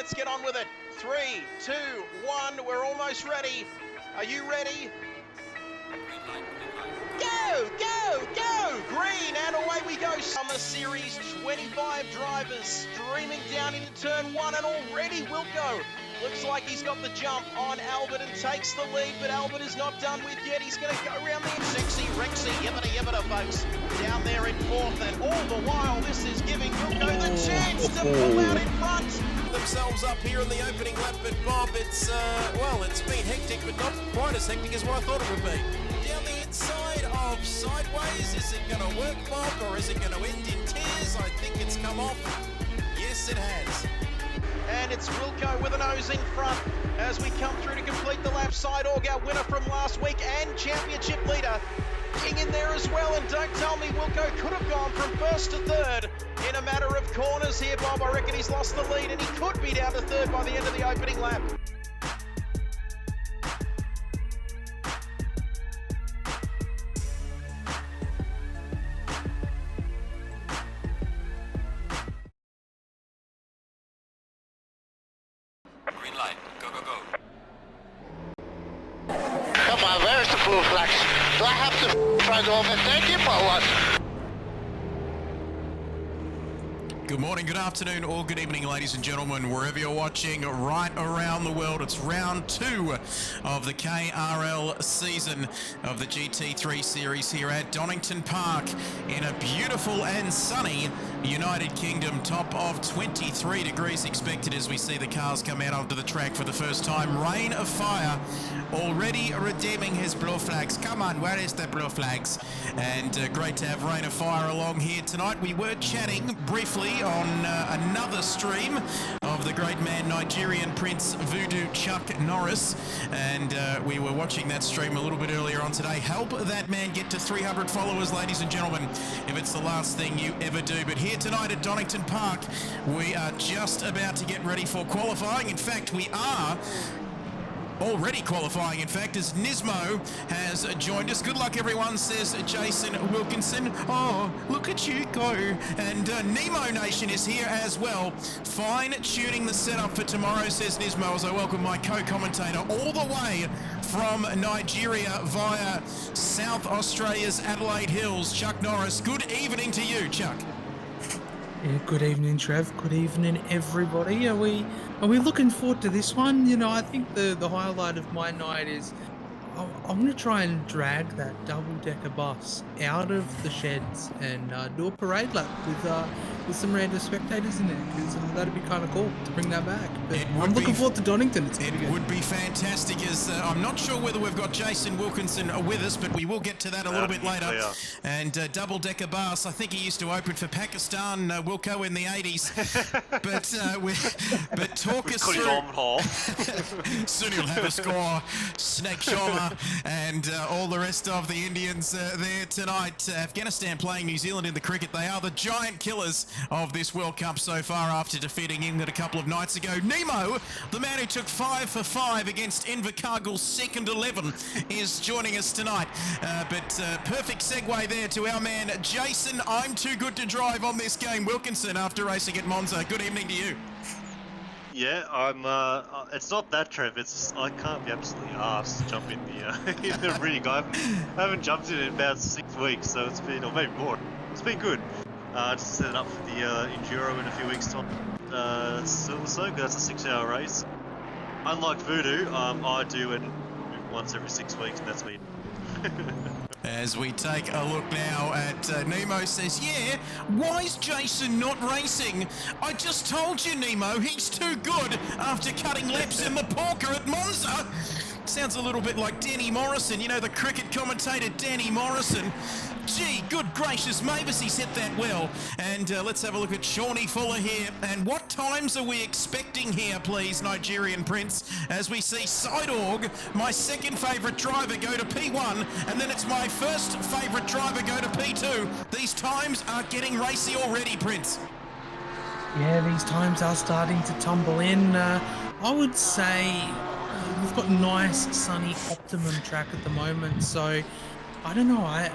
Let's get on with it. 3, 2, 1. We're almost ready. Are you ready? Go, go, go! Green, and away we go. Summer Series, 25 drivers streaming down into turn 1, and already Wilco looks like he's got the jump on Albert and takes the lead, but Albert is not done with yet. He's going to go around the sexy Rexy, yibbida, folks, down there in 4th, and all the while this is giving Wilco the chance to pull out in front. Themselves up here in the opening lap, but Bob, it's been hectic, but not quite as hectic as what I thought it would be. Down the inside of Sideways, is it going to work, Bob, or is it going to end in tears? I think it's come off. Yes, it has. And it's Wilco with a nose in front as we come through to complete the lap. Sideorg, our winner from last week and championship leader, King in there as well. And don't tell me Wilco could have gone from 1st to 3rd in a matter of corners here, Bob. I reckon he's lost the lead and he could be down to 3rd by the end of the opening lap. Green light, go, go, go. Come on, where's the blue flags? Do I have to try to overtake him or what? Good morning, good afternoon, or good evening, ladies and gentlemen, wherever you're watching right around the world. It's round 2 of the KRL season of the GT3 series here at Donington Park in a beautiful and sunny United Kingdom. Top of 23 degrees expected as we see the cars come out onto the track for the first time. Rain of fire already redeeming his blue flags. Come on, where is the blue flags? And great to have Rain of Fire along here tonight. We were chatting briefly on another stream of the great man Nigerian Prince Voodoo Chuck Norris, and we were watching that stream a little bit earlier on today. Help that man get to 300 followers, ladies and gentlemen, if it's the last thing you ever do. But here tonight at Donington Park, we are just about to get ready for qualifying. In fact, we are already qualifying, in fact, as Nismo has joined us. Good luck, everyone, says Jason Wilkinson. Oh, look at you go. And Nemo Nation is here as well, fine-tuning the setup for tomorrow, says Nismo, as I welcome my co-commentator all the way from Nigeria via South Australia's Adelaide Hills, Chuck Norris. Good evening to you, Chuck. Yeah, good evening, Trev. Good evening, everybody. Are we looking forward to this one? You know, I think the highlight of my night is I'm going to try and drag that double-decker bus out of the sheds and do a parade lap with some random spectators in there, because that'd be kind of cool to bring that back. But I'm looking forward to Donington. It would be fantastic. As I'm not sure whether we've got Jason Wilkinson with us, but we will get to that a little bit later. Yeah. And double-decker bus, I think he used to open for Pakistan, Wilco, in the 80s. but talk us through. Soon he'll have a score. Snake Sharma and all the rest of the Indians there tonight. Afghanistan playing New Zealand in the cricket. They are the giant killers of this World Cup so far after defeating England a couple of nights ago. Nemo, the man who took 5 for 5 against Invercargill's second 11, is joining us tonight. But perfect segue there to our man Jason. I'm too good to drive on this game, Wilkinson, after racing at Monza. Good evening to you. Yeah, I'm. It's not that, Trev. It's just, I can't be absolutely arsed to jump in the rig. I haven't jumped in about 6 weeks, so it's been, or maybe more. It's been good. Just set it up for the Enduro in a few weeks' time. So that's a 6-hour race. Unlike Voodoo, I do it once every 6 weeks, and that's me. As we take a look now at Nemo says, yeah, why is Jason not racing? I just told you, Nemo, he's too good after cutting laps in the Porker at Monza. Sounds a little bit like Danny Morrison, you know, the cricket commentator Danny Morrison. Gee, good gracious, Mavis, he's hit that well. And let's have a look at Shawnee Fuller here. And what times are we expecting here, please, Nigerian Prince, as we see Sideorg, my second favourite driver, go to P1, and then it's my first favourite driver go to P2. These times are getting racy already, Prince. Yeah, these times are starting to tumble in. I would say we've got nice, sunny Optimum track at the moment, so I don't know,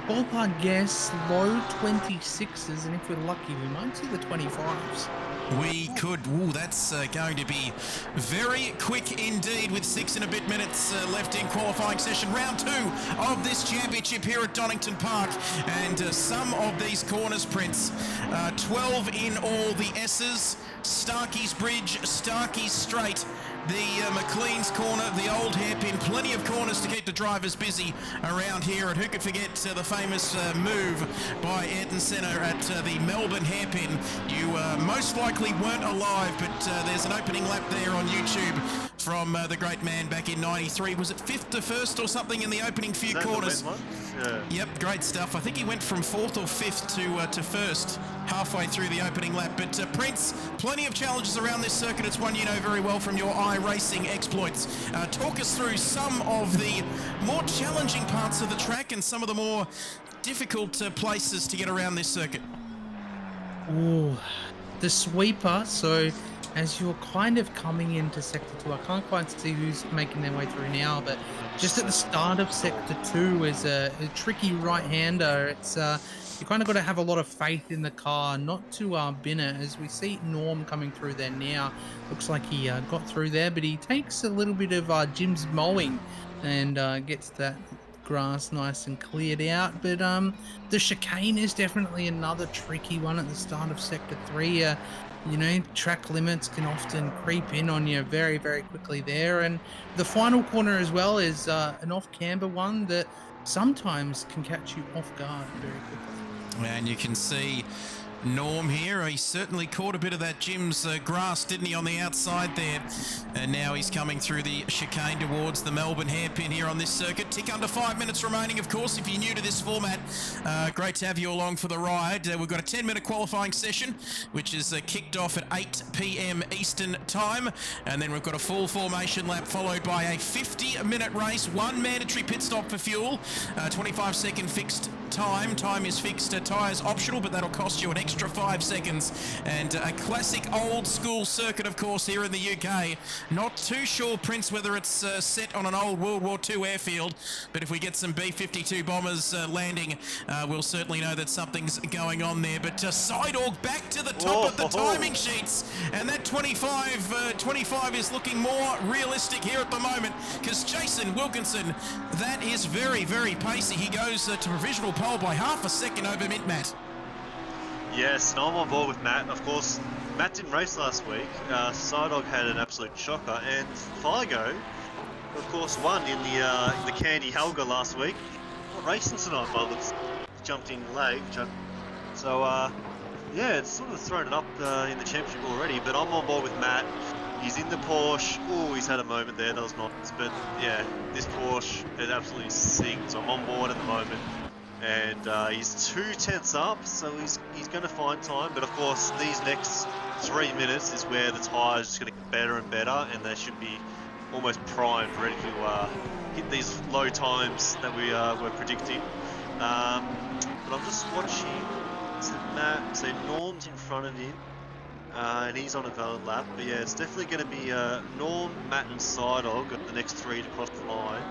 ballpark guess, low 26s, and if we're lucky, we might see the 25s. We could. Ooh, that's going to be very quick indeed with 6 and a bit minutes left in qualifying session. Round 2 of this championship here at Donington Park. And some of these corners, Prince, 12 in all. The S's, Starkey's Bridge, Starkey's Straight, the McLean's Corner, the Old Hairpin. Plenty of corners to keep the drivers busy around here. And who could forget the famous move by Ayrton Senna at the Melbourne Hairpin. You most likely weren't alive, but there's an opening lap there on YouTube from the great man back in 93. Was it 5th to 1st or something in the opening few corners? Yeah. Yep, great stuff. I think he went from 4th or 5th to 1st halfway through the opening lap. But Prince, plenty of challenges around this circuit. It's one you know very well from your iRacing exploits. Talk us through some of the more challenging parts of the track and some of the more difficult places to get around this circuit. Ooh, the sweeper. So as you're kind of coming into Sector 2, I can't quite see who's making their way through now, but just at the start of Sector 2 is a tricky right-hander. It's you kind of got to have a lot of faith in the car not to bin it, as we see Norm coming through there now. Looks like he got through there, but he takes a little bit of Jim's mowing and gets that grass nice and cleared out. But the chicane is definitely another tricky one at the start of Sector 3. You know, track limits can often creep in on you very, very quickly there. And the final corner as well is an off-camber one that sometimes can catch you off guard very quickly. And you can see Norm here. He certainly caught a bit of that Jim's grass, didn't he, on the outside there? And now he's coming through the chicane towards the Melbourne hairpin here on this circuit. Tick under 5 minutes remaining, of course, if you're new to this format. Great to have you along for the ride. We've got a 10-minute qualifying session, which is kicked off at 8 p.m. Eastern time. And then we've got a full formation lap followed by a 50-minute race, 1 mandatory pit stop for fuel, 25-second fixed time. Time is fixed, tyres optional, but that'll cost you an extra 5 seconds. And a classic old school circuit, of course, here in the UK. Not too sure, Prince, whether it's set on an old World War II airfield, but if we get some B-52 bombers landing, we'll certainly know that something's going on there. But Sidorg back to the top of the timing sheets, and that 25 is looking more realistic here at the moment, because Jason Wilkinson, that is very, very pacey. He goes to provisional pole by half a second over Mint Matt. Yes, and I'm on board with Matt. Of course, Matt didn't race last week. Sidog had an absolute shocker, and Figo, of course, won in the Candy Helga last week. Not racing tonight, but it's jumped in late. So, yeah, it's sort of thrown it up in the championship already, but I'm on board with Matt. He's in the Porsche. Oh, he's had a moment there. That was nice. But, yeah, this Porsche, it absolutely sings. I'm on board at the moment. And he's 2 tenths up, so he's going to find time. But of course, these next 3 minutes is where the tyres are just going to get better and better, and they should be almost primed, ready to hit these low times that we're predicting. But I'm just watching. So Norm's in front of him, and he's on a valid lap. But yeah, it's definitely going to be Norm, Matt, and Sidog at the next 3 to cross the line.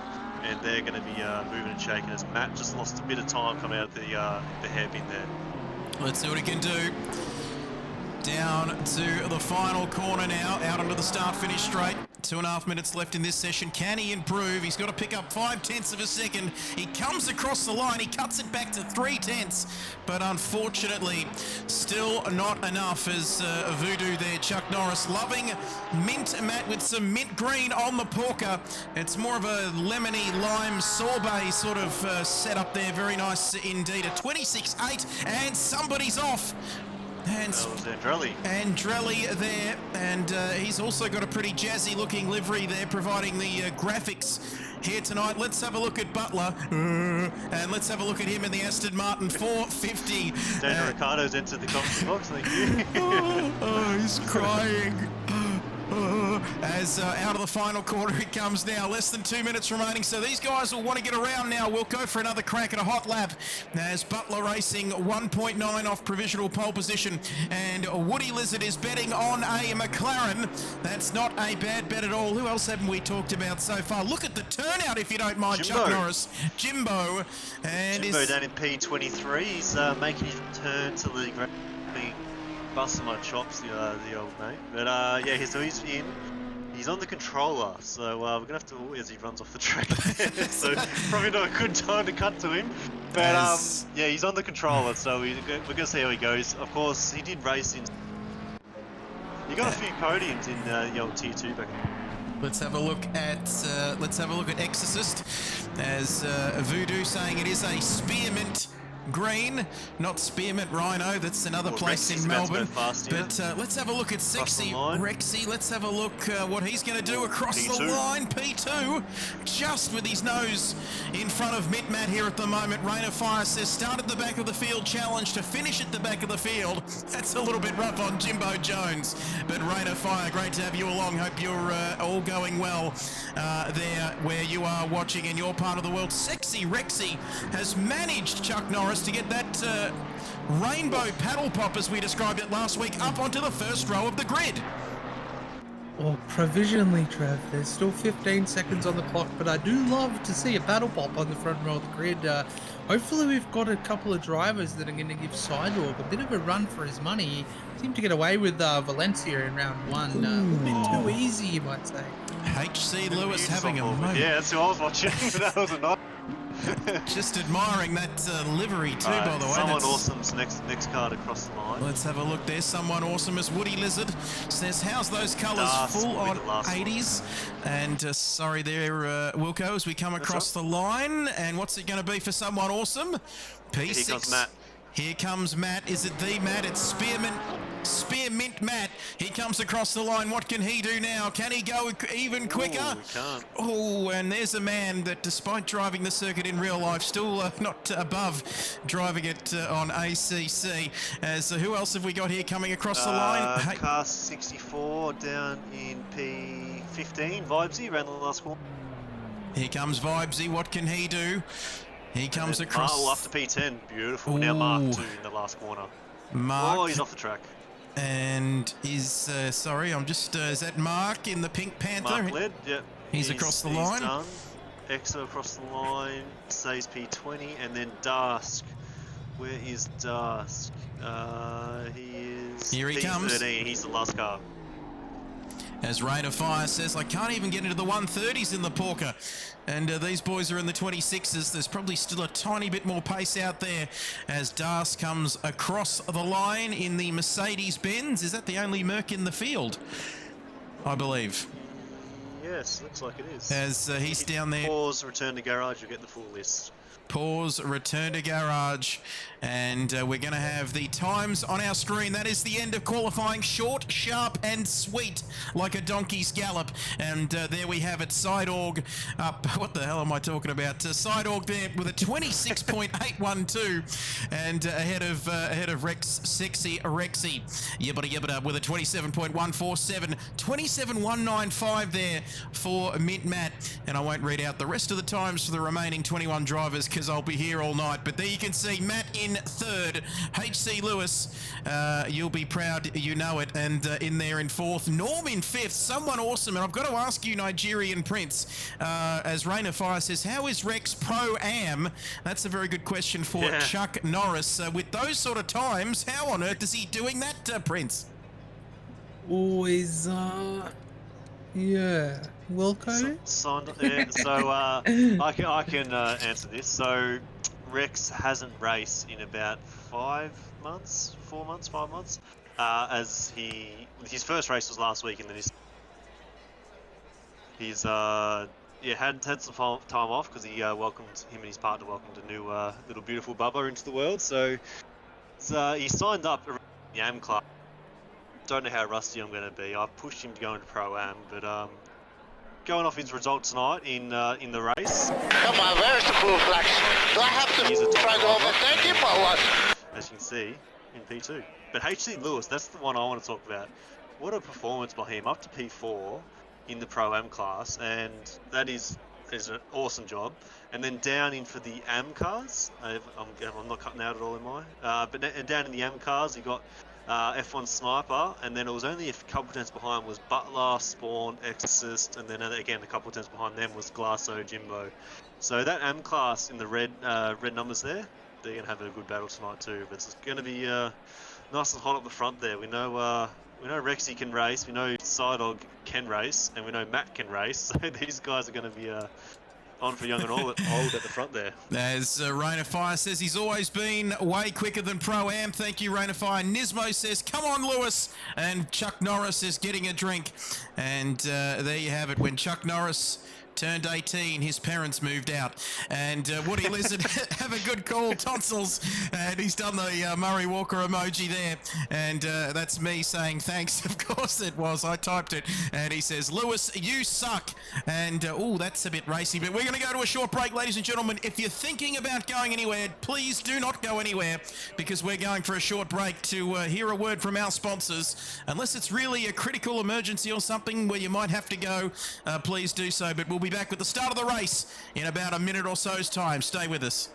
And they're going to be moving and shaking as Matt just lost a bit of time coming out of the hairpin there. Let's see what he can do. Down to the final corner now, out onto the start-finish straight. 2.5 minutes left in this session. Can he improve? He's got to pick up 5 tenths of a second. He comes across the line. He cuts it back to 3 tenths. But unfortunately, still not enough as Voodoo there. Chuck Norris loving Mint Matt with some mint green on the porker. It's more of a lemony lime sorbet sort of setup there. Very nice indeed. A 26.8 and somebody's off. And Andrelli there, and he's also got a pretty jazzy looking livery there, providing the graphics here tonight. Let's have a look at Butler, and let's have a look at him in the Aston Martin 450. Daniel Ricciardo's entered the commentary box, thank you. Oh, he's crying. As out of the final quarter it comes now. Less than 2 minutes remaining, so these guys will want to get around now. We'll go for another crack at a hot lap as Butler Racing 1.9 off provisional pole position, and Woody Lizard is betting on a McLaren. That's not a bad bet at all. Who else haven't we talked about so far? Look at the turnout, if you don't mind. Jimbo. Chuck Norris, Jimbo, and Jimbo down in P23. He's making his return to the busting my chops, the old mate. But yeah, so he's in. He's on the controller, so we're gonna have to as he runs off the track. So probably not a good time to cut to him. But yeah, he's on the controller, so we're gonna see how he goes. Of course, he did race in. You got a few podiums in the old Tier 2 back. Let's have a look at Exorcist as Voodoo saying it is a spearmint green, not spearmint rhino. That's another place in Melbourne. Fast, but let's have a look at Sexy Rexy. Let's have a look what he's going to do across P2. the line. P2, just with his nose in front of Matt here at the moment. Rain of Fire says start at the back of the field challenge to finish at the back of the field. That's a little bit rough on Jimbo Jones. But Rain of Fire, great to have you along. Hope you're all going well there where you are watching in your part of the world. Sexy Rexy has managed Chuck Norris to get that rainbow paddle pop, as we described it last week, up onto the first row of the grid. Well, provisionally, Trev, there's still 15 seconds on the clock, but I do love to see a paddle pop on the front row of the grid. Hopefully we've got a couple of drivers that are going to give Sidewalk a bit of a run for his money. He seemed to get away with Valencia in round one. A little bit too easy, you might say. HC Lewis having a moment. Yeah, that's who I was watching. That was a nice. Just admiring that livery too, by the way. Someone Awesome's next card across the line. Let's have a look there. Someone Awesome as Woody Lizard says, how's those colours full on 80s? And sorry there, Wilco, as we come across the line. And what's it going to be for Someone Awesome? P6. Here comes Matt. Here comes Matt. Is it the Matt? It's Spearmint Matt. He comes across the line. What can he do now? Can he go even quicker? Ooh, he can't. Oh, and there's a man that, despite driving the circuit in real life, still not above driving it on ACC. As who else have we got here coming across the line? Car 64 down in P15. Vibesy ran the last corner. Here comes Vibesy. What can he do? He comes across. Oh, after P10. Beautiful. Ooh. Now Mark 2 in the last corner. Mark. Oh, he's off the track. And is, sorry, I'm just, is that Mark in the Pink Panther? Mark led, yep. He's across the line. Done. Exo across the line. Says P20. And then Dask. Where is Dask? He is. Here he comes. P13. He's the last car. As Rain of Fire says, I can't even get into the 130s in the Porker. And these boys are in the 26s. There's probably still a tiny bit more pace out there as Das comes across the line in the Mercedes-Benz. Is that the only Merc in the field? I believe. Yes, looks like it is. As he's down there. Pause, return to garage, you'll get the full list. Pause, return to garage, and we're going to have the times on our screen. That is the end of qualifying. Short, sharp, and sweet, like a donkey's gallop. And there we have it. Sideorg up. What the hell am I talking about? Sideorg there with a 26.812, and ahead of Rex, Sexy Rexy. Yibbida with a 27.147, 27.195 there for Mint Matt. And I won't read out the rest of the times for the remaining 21 drivers, because I'll be here all night. But there you can see Matt in third, HC Lewis, you'll be proud, you know it, and in there in fourth, Norm in fifth. Someone Awesome. And I've got to ask you, Nigerian Prince, as Rain of Fire says, how is Rex Pro-Am? That's a very good question for Chuck Norris. With those sort of times, how on earth is he doing that, Prince? Always, yeah. Wilco? So I can answer this. So Rex hasn't raced in about 5 months, as his first race was last week, and then he's had some time off because he welcomed him and his partner welcomed a new little beautiful Bubba into the world. So he signed up in the AM class. Don't know how rusty I'm going to be. I pushed him to go into Pro-Am, but going off his result tonight in the race. Come on, where's the blue flags? Do I have to try to overtake him or what? As you can see, in P2. But HC Lewis, that's the one I want to talk about. What a performance by him, up to P4 in the Pro-Am class, and that is an awesome job. And then down in for the AM cars, I'm not cutting out at all, am I? But down in the AM cars, he got F1 Sniper, and then it was only a couple tenths behind was Butler, Spawn, Exorcist, and then again a couple tenths behind them was Glasso, Jimbo. So that AM class in the red numbers there, they're going to have a good battle tonight too. But it's going to be nice and hot up the front there. We know Rexy can race, we know Sidog can race, and we know Matt can race. So these guys are going to be on for young and old at the front there. As Rain of Fire says, he's always been way quicker than Pro-Am. Thank you, Rain of Fire. Nismo says, come on, Lewis. And Chuck Norris is getting a drink. And there you have it. When Chuck Norris turned 18, his parents moved out. And Woody Lizard, have a good call, tonsils. And he's done the Murray Walker emoji there. And that's me saying thanks. Of course it was. I typed it. And he says, Lewis, you suck. And, oh, that's a bit racy. But we're going to go to a short break, ladies and gentlemen. If you're thinking about going anywhere, please do not go anywhere, because we're going for a short break to hear a word from our sponsors. Unless it's really a critical emergency or something where you might have to go, please do so. But we'll be back with the start of the race in about a minute or so's time. Stay with us.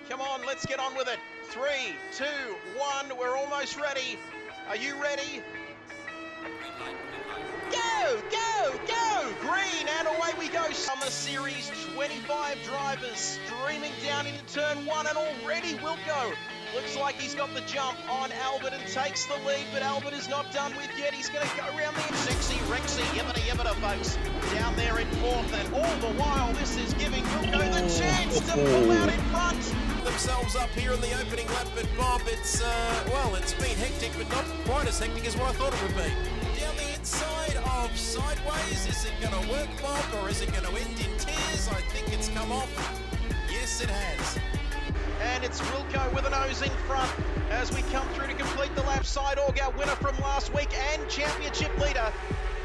Come on, let's get on with it. 3, 2, 1, we're almost ready. Are you ready? Go, go, go! Green, and away we go. Summer Series 25 drivers streaming down into turn 1, and already Wilco looks like he's got the jump on Albert and takes the lead, but Albert is not done with yet. He's going to go around the Sexy Rexy, yibbida, folks, down there in 4th, and all the while this is giving Wilco the chance to pull out in front. Themselves up here in the opening lap, but Bob, it's been hectic, but not quite as hectic as what I thought it would be. Down the inside of Sideways, is it going to work, Bob, or is it going to end in tears? I think it's come off. Yes, it has. And it's Wilco with a nose in front as we come through to complete the lap. Sidog, our winner from last week and championship leader,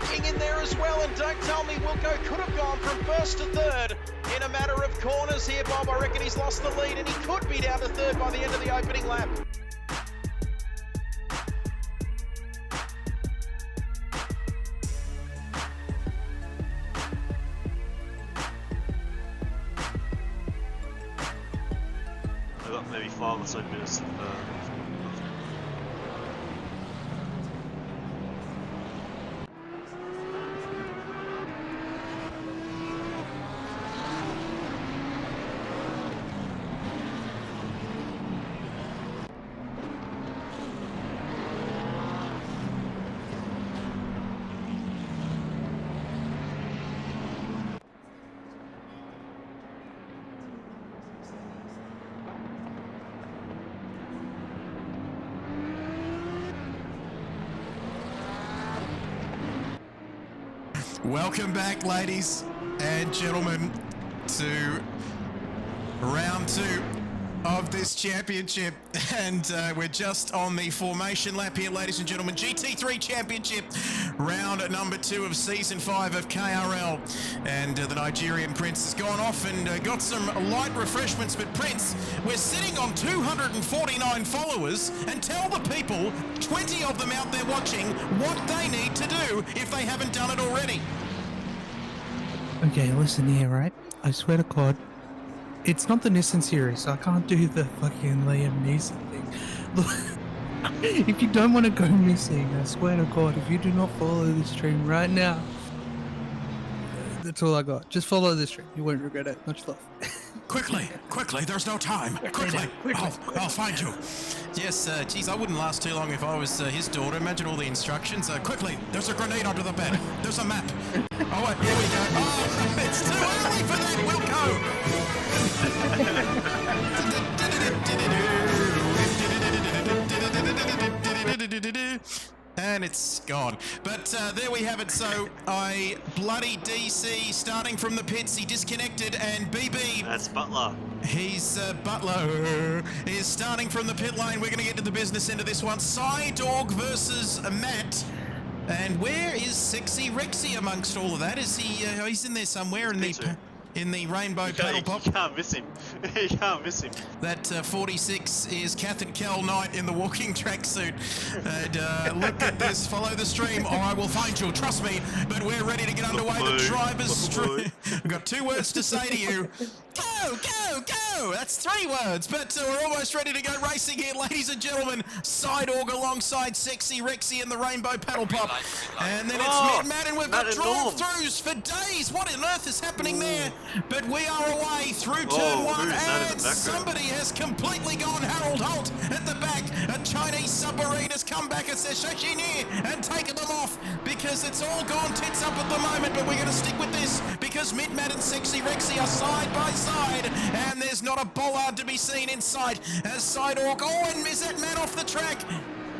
King in there as well. And don't tell me Wilco could have gone from 1st to 3rd in a matter of corners here, Bob. I reckon he's lost the lead, and he could be down to 3rd by the end of the opening lap. I've got maybe 5 or so minutes. Welcome back, ladies and gentlemen, to round 2 of this championship, and we're just on the formation lap here, ladies and gentlemen. GT3 Championship, round number 2 of season 5 of KRL, and the Nigerian Prince has gone off and got some light refreshments. But Prince, we're sitting on 249 followers, and tell the people, 20 of them out there watching, what they need to do if they haven't done it already. Okay, listen here, right? I swear to God, it's not the Nissan series, so I can't do the fucking Liam Neeson thing. Look, if you don't want to go missing, I swear to God, if you do not follow the stream right now, that's all I got. Just follow the stream. You won't regret it. Much love. Quickly, there's no time. Quickly. I'll find you. Yes, geez, I wouldn't last too long if I was his daughter. Imagine all the instructions. Quickly, there's a grenade under the bed. There's a map. Oh, wait, here we go. Oh, it's too early for that, Wilco. And it's gone. But there we have it. So I bloody DC starting from the pits. He disconnected, and BB. That's Butler. He's Butler is starting from the pit lane. We're going to get to the business end of this one. Dog versus Matt. And where is Sexy Rexy amongst all of that? Is he? He's in there somewhere in the rainbow paddle pop. You can't miss him. You can't miss him. That 46 is Kath and Kel Knight in the walking tracksuit. And look at this. Follow the stream, or I will find you. Trust me. But we're ready to get underway. The drivers I've got 2 words to say to you. Go, go, go! That's 3 words, but we're almost ready to go racing here, ladies and gentlemen. Side Org alongside Sexy Rexy and the Rainbow Paddle Pop. And then it's Mid-Mat, and we've got drive-throughs for days. What on earth is happening there? But we are away through turn 1, and somebody has completely gone Harold Holt at the back. A Chinese submarine has come back and says Shashini and taken them off because it's all gone tits up at the moment, but we're going to stick with this because Mid-Mat and Sexy Rexy are side by side, and there's not a bollard to be seen in sight as Side Org. Oh, and is that man off the track?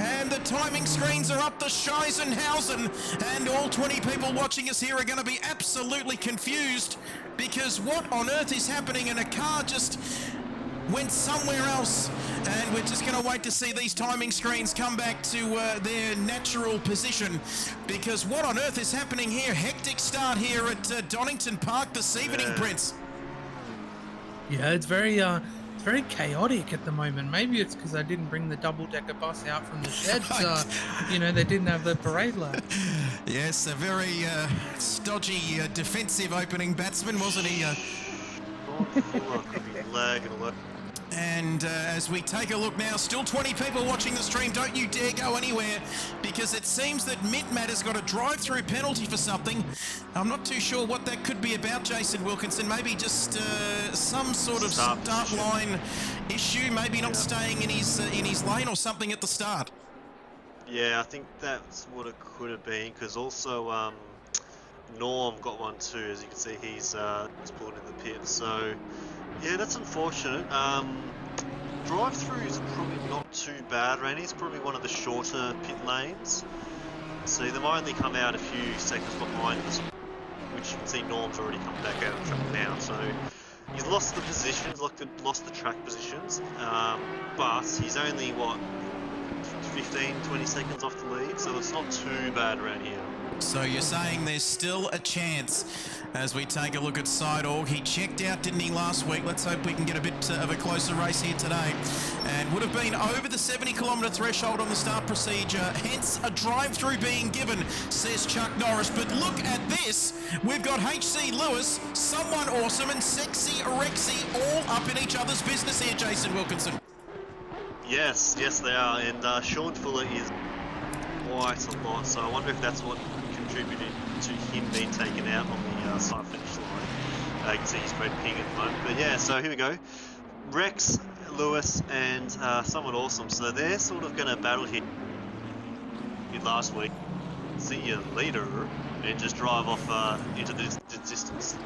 And the timing screens are up the Scheisenhausen, and all 20 people watching us here are going to be absolutely confused because what on earth is happening, and a car just went somewhere else, and we're just going to wait to see these timing screens come back to their natural position because what on earth is happening here? Hectic start here at Donington Park this evening, Prince. Yeah, it's very chaotic at the moment. Maybe it's because I didn't bring the double-decker bus out from the sheds. You know, they didn't have the parade lap. Yes, a very stodgy defensive opening batsman, wasn't he? And as we take a look now, still 20 people watching the stream. Don't you dare go anywhere because it seems that Mid-Mat has got a drive-through penalty for something. I'm not too sure what that could be about, Jason Wilkinson. Maybe just some sort of start line issue. Maybe not staying in his lane or something at the start. Yeah, I think that's what it could have been because also Norm got one too. As you can see, he's pulled in the pit. So yeah, that's unfortunate. Drive-throughs are probably not too bad, Randy. It's probably one of the shorter pit lanes. So they might only come out a few seconds behind us, which you can see Norm's already come back out of the track now. So he's lost the positions, lost the track positions, but he's only, what, 15-20 seconds off the lead, so it's not too bad around here. So you're saying there's still a chance as we take a look at Side Org. He checked out, didn't he, last week? Let's hope we can get a bit of a closer race here today. And would have been over the 70-kilometre threshold on the start procedure, hence a drive-through being given, says Chuck Norris. But look at this. We've got HC Lewis, Someone Awesome, and Sexy Rexy all up in each other's business here, Jason Wilkinson. Yes, they are. And Sean Fuller is quite a lot, so I wonder if that's what contributed to him being taken out on the start finish line. You can see he's red ping at the moment, but yeah, so here we go. Rex, Lewis, and Someone Awesome, so they're sort of going to battle here last week. See you later, and just drive off into the distance.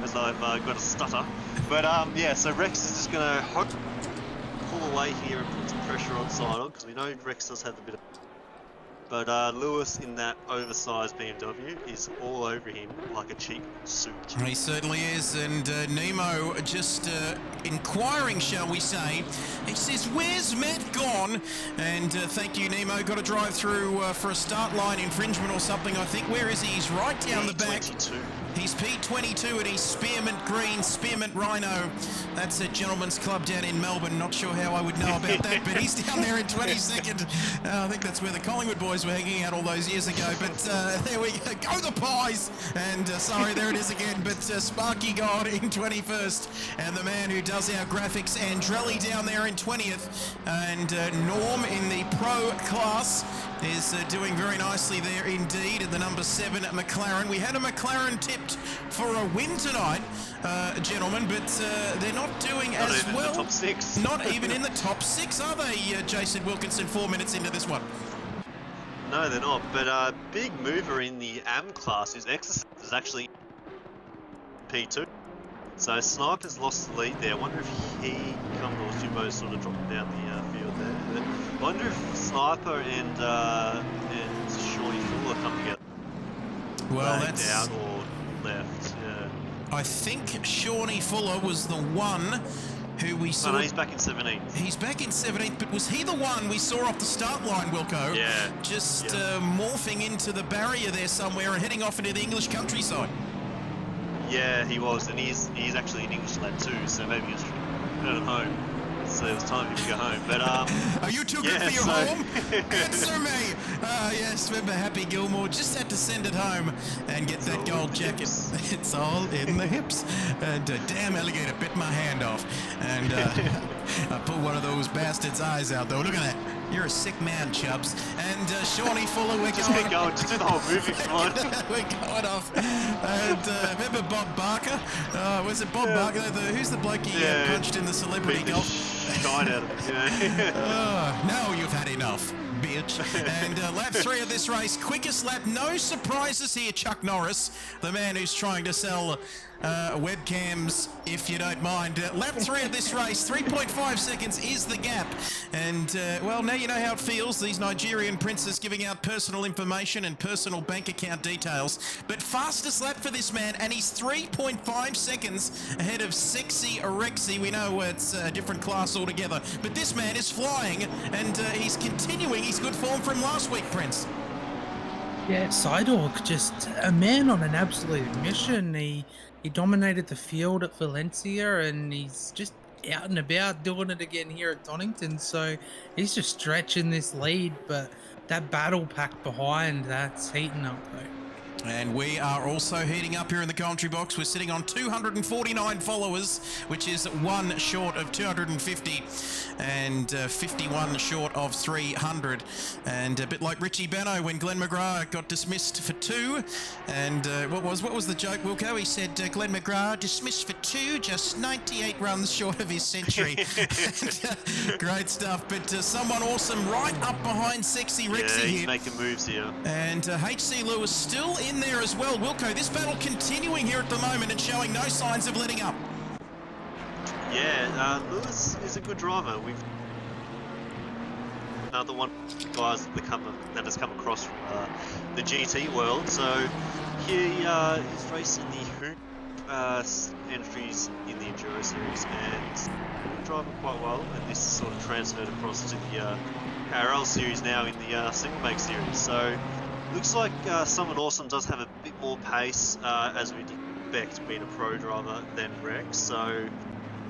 As I've got a stutter, but yeah, so Rex is just going to pull away here and put some pressure on Side Org because we know Rex does have a bit of. But Lewis in that oversized BMW is all over him like a cheap suit. He certainly is, and Nemo just inquiring, shall we say. He says, where's Matt gone? And thank you, Nemo. Got to drive through for a start line infringement or something, I think. Where is he? He's right down the back. He's P22 and he's Spearmint Green, Spearmint Rhino. That's a gentleman's club down in Melbourne. Not sure how I would know about that, but he's down there in 22nd. I think that's where the Collingwood boys were hanging out all those years ago. But there we go. Go the Pies! And sorry, there it is again. But Sparky God in 21st. And the man who does our graphics, Andrelli, down there in 20th. And Norm in the pro class is doing very nicely there indeed. And the number 7 at McLaren. We had a McLaren tipped for a win tonight, gentlemen, but they're not doing not as even well. In the top 6. Not even in the top 6, are they, Jason Wilkinson, 4 minutes into this one? No, they're not. But big mover in the AM class is Exercise, is actually P2. So Sniper's lost the lead there. I wonder if he comes, or Jimbo's sort of dropping down the field there. I wonder if Sniper and Shorty Fuller come together. Well, that's down or left. Yeah. I think Shawnee Fuller was the one who we saw. No, he's back in 17th. He's back in 17th, but was he the one we saw off the start line, Wilco? Yeah. Just morphing into the barrier there somewhere and heading off into the English countryside. Yeah, he was, and he's actually an English lad too, so maybe he's at home. so it was time for you to go home. But Are you too good for your home? Answer me. Yes, remember Happy Gilmore just had to send it home and get that gold jacket. It's all in the hips. And damn alligator bit my hand off. And I pulled one of those bastards' eyes out, though. Look at that. You're a sick man, Chubbs. And Shawnee Fuller, we're just going. Keep going. Just do the whole movie, come on. We're going off. And remember Bob Barker? Was it Bob Barker? Who's the bloke he punched in the celebrity golf? Shine at him, now you've had enough, bitch. And lap 3 of this race, quickest lap, no surprises here, Chuck Norris, the man who's trying to sell webcams, if you don't mind. Lap 3 of this race, 3.5 seconds is the gap. And, well, now you know how it feels, these Nigerian princes giving out personal information and personal bank account details. But fastest lap for this man, and he's 3.5 seconds ahead of Sexy Rexy. We know it's a different class altogether. But this man is flying, and he's continuing his good form from last week, Prince. Yeah, Sidorg, just a man on an absolute mission. He dominated the field at Valencia, and he's just out and about doing it again here at Donington. So he's just stretching this lead, but that battle pack behind, that's heating up though. And we are also heating up here in the commentary box. We're sitting on 249 followers, which is one short of 250 and 51 short of 300. And a bit like Richie Benno when Glenn McGrath got dismissed for 2. And what was the joke, Wilco? He said Glenn McGrath dismissed for 2, just 98 runs short of his century. Great stuff. But someone awesome right up behind Sexy Rexy here. He's making moves here. And HC Lewis still in there as well. Wilco, this battle continuing here at the moment and showing no signs of letting up. Yeah, Lewis is a good driver. We've another one guys that has come across from the GT world. So here he's racing the Hoon entries in the Enduro series and driving quite well. And this is sort of transferred across to the KRL series now in the single make series. So looks like Someone Awesome does have a bit more pace, as we'd expect, being a pro driver than Rex. So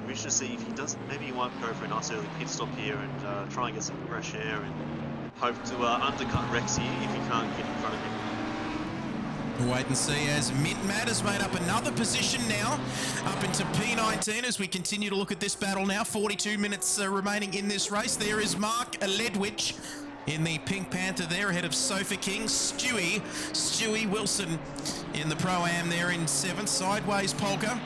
we should see if he does. Maybe he might go for a nice early pit stop here and try and get some fresh air and hope to undercut Rex here if he can't get in front of him. Wait and see as Mint Matt has made up another position now, up into P19 as we continue to look at this battle now. 42 minutes remaining in this race. There is Mark Ledwich in the Pink Panther there, ahead of Sofa King. Stewie Wilson in the Pro-Am there in 7th. Sideways Polka.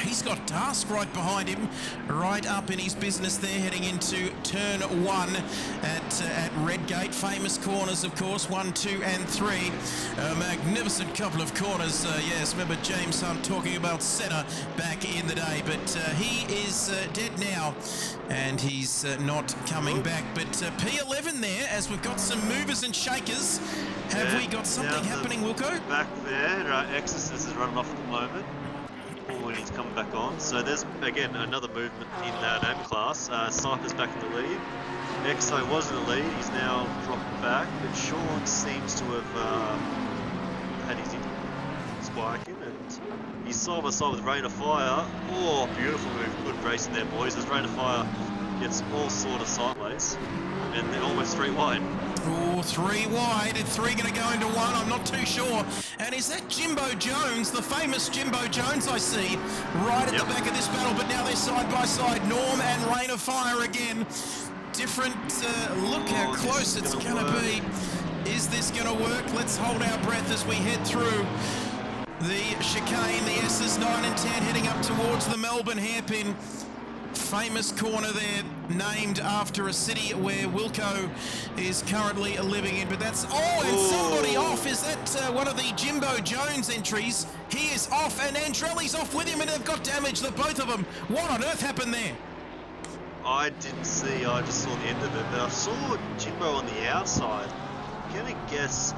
He's got Task right behind him, right up in his business there, heading into turn 1 at Redgate. Famous corners, of course, 1, 2 and 3. A magnificent couple of corners. Yes, remember James Hunt talking about Senna back in the day, but he is dead now, and he's not coming back. But P11 there, as we've got some movers and shakers. Have we got something happening, Wilco? Back there, Exorcist is running off at the moment. When he's coming back on, so there's again another movement in that AM class. Sniper's back in the lead. Exo was in the lead, he's now dropped back, but Sean seems to have had his spiking, and he's side by side with Rain of Fire. Oh, beautiful move, good racing there, boys, as Rain of Fire gets all sort of sideways, and they're almost 3 wide. Oh, 3 wide, and 3 going to go into 1, I'm not too sure. And is that Jimbo Jones, the famous Jimbo Jones I see, right at the back of this battle, but now they're side by side, Norm and Rain of Fire again. Different, look how close it's going to be. Is this going to work? Let's hold our breath as we head through the chicane, the S's 9 and 10 heading up towards the Melbourne hairpin. Famous corner there, named after a city where Wilco is currently living in. But that's and somebody off. Is that one of the Jimbo Jones entries? He is off, and Andrelli's off with him, and they've got damage, the both of them. What on earth happened there? I didn't see. I just saw the end of it, but I saw Jimbo on the outside. I'm gonna guess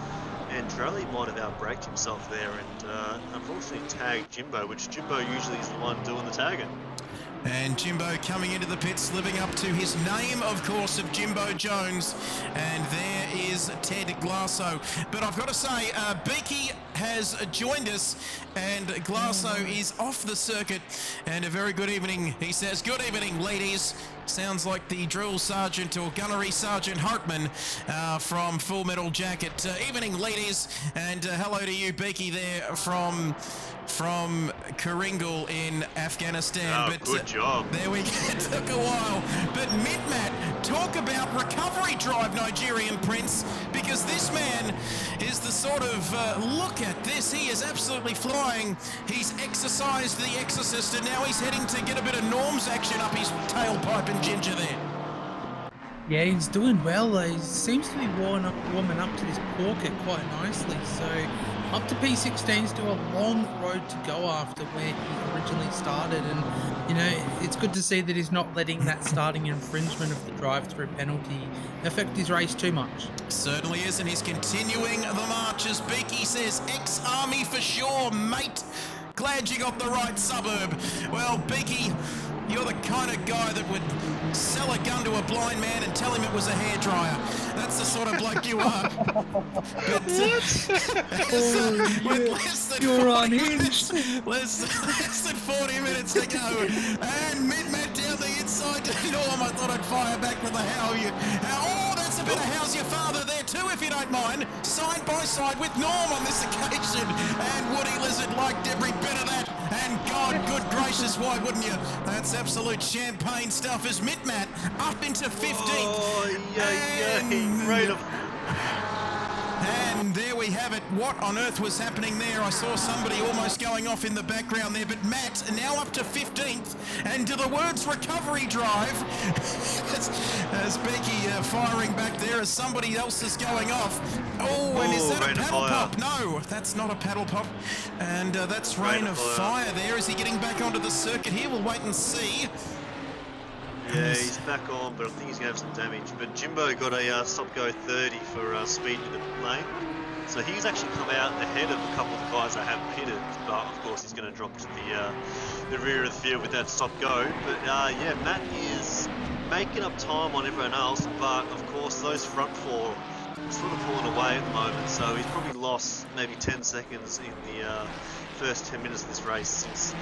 Andrelli might have outbraked himself there, and unfortunately tagged Jimbo, which Jimbo usually is the one doing the tagging. And Jimbo coming into the pits, living up to his name, of course, of Jimbo Jones. And there is Ted Glasso. But I've got to say, Beaky has joined us, and Glasso is off the circuit. And a very good evening, he says. Good evening, ladies. Sounds like the drill sergeant or gunnery sergeant Hartman from Full Metal Jacket. Evening, ladies, and hello to you, Beaky, there from Karingal in Afghanistan. Oh, good job. There we go. It took a while. But Midmat, talk about recovery drive, Nigerian Prince, because this man is the sort of, look at this, he is absolutely flying. He's exercised the exorcist, and now he's heading to get a bit of Norm's action up his tailpipe and ginger there. Yeah, he's doing well. He seems to be warming up to this pocket quite nicely. So up to P16, still a long road to go after where he originally started. And, you know, it's good to see that he's not letting that starting infringement of the drive-through penalty affect his race too much. Certainly is, and he's continuing the march, as Beaky says, ex-army for sure, mate. Glad you got the right suburb. Well, Beaky, you're the kind of guy that would sell a gun to a blind man and tell him it was a hairdryer. That's the sort of bloke you are. But, with less than 40 minutes, less than 40 minutes to go, and Midmat down the inside to Norm. I thought I'd fire back with the oh, that's a bit of how's your father there too, if you don't mind. Side by side with Norm on this occasion, and Woody Lizard liked every bit of that. And God, good gracious, why wouldn't you? That's absolute champagne stuff as Midmat up into 15th. Oh, yeah, right up. And there we have it. What on earth was happening there? I saw somebody almost going off in the background there, but Matt now up to 15th. And to the words recovery drive, as Becky firing back there as somebody else is going off. Oh, and is that a paddle pop? No, that's not a paddle pop. And that's rain of fire there. Is he getting back onto the circuit here? We'll wait and see. Yeah, he's back on, but I think he's going to have some damage. But Jimbo got a stop-go 30 for speed in the lane. So he's actually come out ahead of a couple of guys that have pitted. But of course, he's going to drop to the rear of the field with that stop-go. But yeah, Matt is making up time on everyone else. But of course, those front four are sort of pulling away at the moment. So he's probably lost maybe 10 seconds in the first 10 minutes of this race since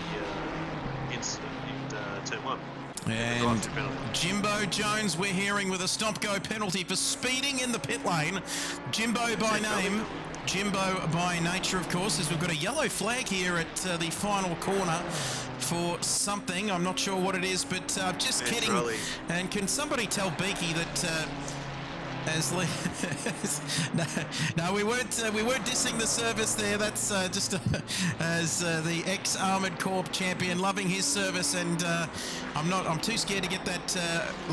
the incident in turn 1. And Jimbo Jones, we're hearing, with a stop-go penalty for speeding in the pit lane. Jimbo by name, Jimbo by nature, of course, as we've got a yellow flag here at the final corner for something. I'm not sure what it is, but just kidding. Early. And can somebody tell Beaky that... no, we weren't dissing the service there. That's just as the ex-Armoured Corps champion, loving his service, and I'm too scared to get that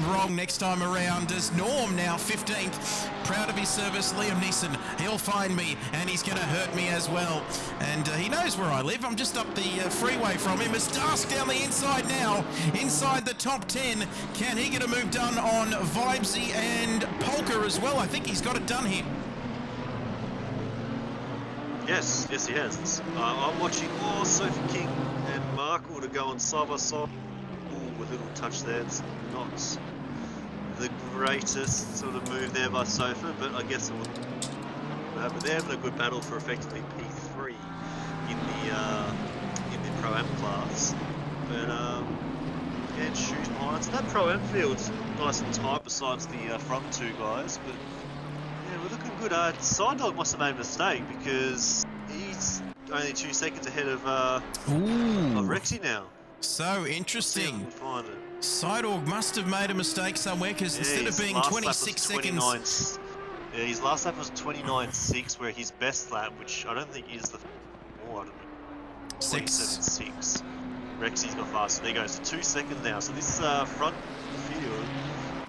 wrong next time around. As Norm now 15th, proud of his service. Liam Neeson, he'll find me, and he's going to hurt me as well. And he knows where I live. I'm just up the freeway from him. As Dusk down the inside now, inside the top 10. Can he get a move done on Vibesy and Polka as well? I think he's got it done here. Yes, he has. I'm watching Sophie King and Markle to go on side by side. Ooh, a little touch there. It's not the greatest sort of move there by Sofa, but I guess it will happen. They're having a good battle for effectively P3 in the Pro-Am class. But and shoes behind. So that Pro-Am field's nice and tight besides the front two guys, but yeah, we're looking good. Side Dog must have made a mistake because he's only 2 seconds ahead of Rexy now. So interesting. Sidorg must have made a mistake somewhere, because instead of being 26 seconds... Yeah, his last lap was 29.6, where his best lap, which I don't think is the... Oh, I don't know. 27.6. Rexy's got faster. There he goes to 2 seconds now. So this front field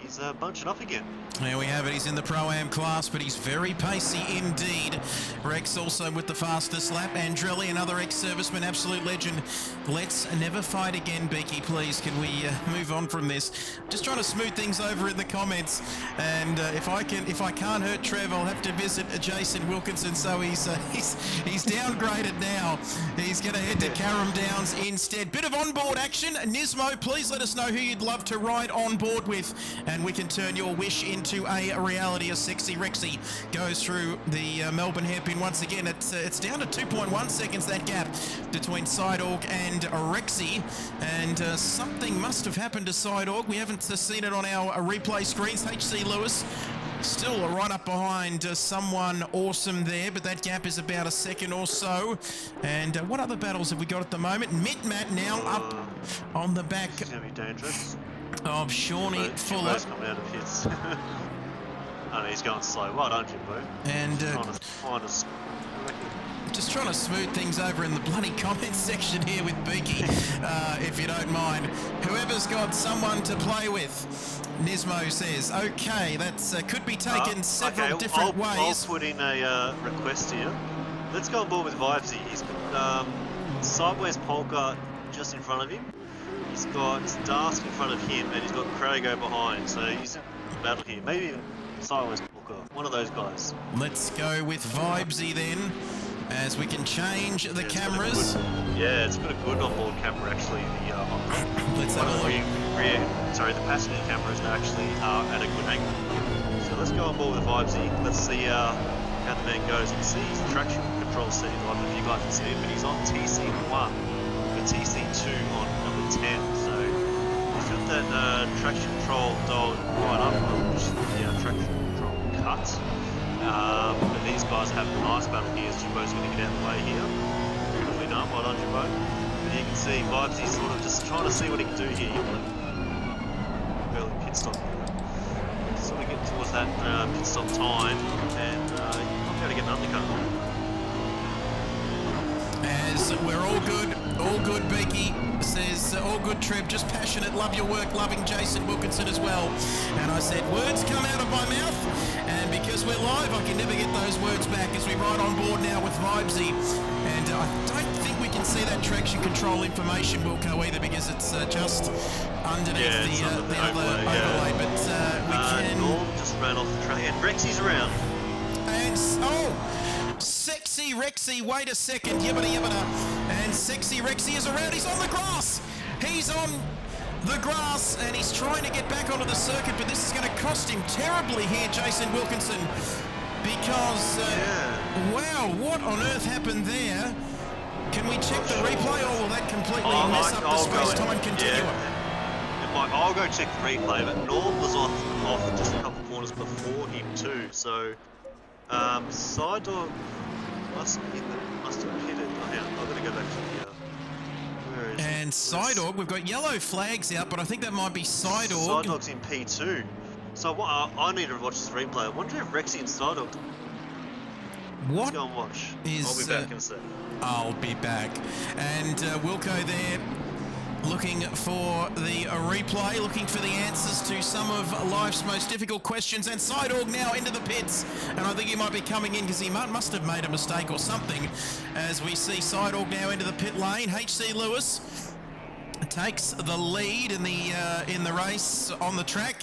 is bunching up again. There we have it. He's in the Pro-Am class, but he's very pacey indeed. Rex also with the fastest lap. Andrelli, another ex-serviceman, absolute legend. Let's never fight again, Beaky, please. Can we move on from this? Just trying to smooth things over in the comments. And if I can't hurt Trev, I'll have to visit Jason Wilkinson. So he's downgraded now. He's going to head to Carrum Downs instead. Bit of onboard action. Nismo, please let us know who you'd love to ride on board with. And we can turn your wish into a reality as Sexy Rexy goes through the Melbourne hairpin once again. It's down to 2.1 seconds, that gap between Sidorg and Rexy, and something must have happened to Sidorg. We haven't seen it on our replay screens. HC Lewis still right up behind someone awesome there, but that gap is about a second or so. And what other battles have we got at the moment? Mitmat now up on the back This is going to be dangerous. of Shawnee Fuller. Coming out of his. I know he's going slow. Well done, Jimbo. And just trying to smooth things over in the bloody comments section here with Beaky, if you don't mind. Whoever's got someone to play with, Nismo says, okay, that's could be taken several different ways. I'll put in a request here. Let's go on board with Vibesy. He's got Sideways Polka just in front of him. He's got Dask in front of him, and he's got Crago behind. So he's in battle here. Maybe even Sideways Polka. One of those guys. Let's go with Vibesy then, as we can change the cameras. It's got a good onboard camera actually. Let's have a look. The passenger cameras actually are at a good angle. So let's go on board with Vibesy. Let's see how the man goes. You can see his traction control setting. I don't know if you guys can see it, but he's on TC1 with TC2 on number 10. So he's got that traction control dialed right up, which is the traction control cut. But these guys have a nice battle here as Jimbo's going to get out of the way here. Beautifully done, well done Jimbo. But you can see Vibesy's sort of just trying to see what he can do here. Early pit stop here. Sort of get towards that pit stop time, and you might be able to get an undercut. As we're all good, Beaky says, all good Trev, just passionate, love your work, loving Jason Wilkinson as well. And I said, words come out of my mouth, and because we're live, I can never get those words back as we ride on board now with Vibesy. And I don't think we can see that traction control information, Wilco, either, because it's just underneath the other overlay. But we can... Norm just ran off the track, and Rexy's around. And, Sexy Rexy, wait a second, yibbida. And Sexy Rexy is around, he's on the grass! He's on the grass, and he's trying to get back onto the circuit, but this is going to cost him terribly here, Jason Wilkinson, because, wow, what on earth happened there? Can we check the replay, or will that completely mess up the space-time continuum? I'll go check the replay, but Norm was off just a couple corners before him too, so Sidor must have hit it. Oh, yeah, I've got to go back to the where is and Sidorg, we've got yellow flags out, but I think that might be Sidorg. Sidorg's in P2. So I need to watch this replay. I wonder if Rexy and Sidorg. Let's go and watch. I'll be back in a second. I'll be back. And Wilco there, looking for the replay, looking for the answers to some of life's most difficult questions. And Sidorg now into the pits, and I think he might be coming in because he must have made a mistake or something, as we see Sidorg now into the pit lane. HC Lewis takes the lead in the race on the track,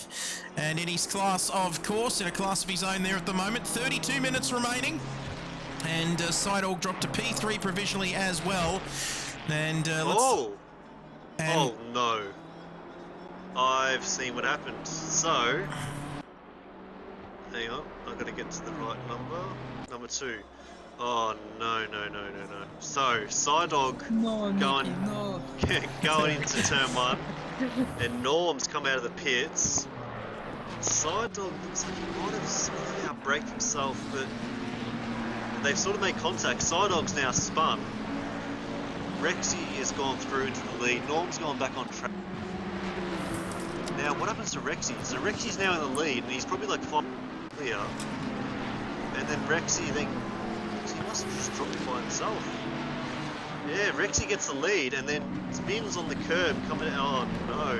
and in his class, of course, in a class of his own there at the moment. 32 minutes remaining, and Sidorg dropped to P3 provisionally as well. And Oh no, I've seen what happened. So, hang on, I've got to get to the right number 2. Oh no. So, Sidorg going into turn 1, and Norm's come out of the pits. Sidorg looks like he might have sort of outbraked himself, but they've sort of made contact. Sidorg's now spun. Rexy has gone through into the lead. Norm's gone back on track. Now, what happens to Rexy? So Rexy's now in the lead, and he's probably like 5 clear. And then Rexy he must have just dropped by himself. Yeah, Rexy gets the lead, and then spins on the curb coming out. Oh no.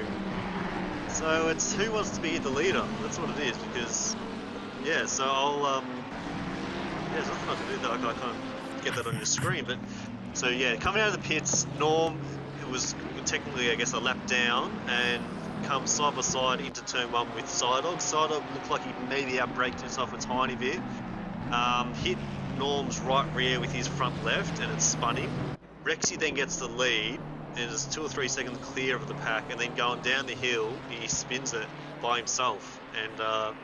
So it's who wants to be the leader. That's what it is, because so I'll there's nothing I can do that I can't get that on your screen, but. So yeah, coming out of the pits, Norm, it was technically, I guess, a lap down, and comes side by side into turn 1 with Sidorg. Sidorg looked like he maybe outbraked himself a tiny bit. Hit Norm's right rear with his front left, and it spun him. Rexy then gets the lead, and is 2 or 3 seconds clear of the pack, and then going down the hill, he spins it by himself and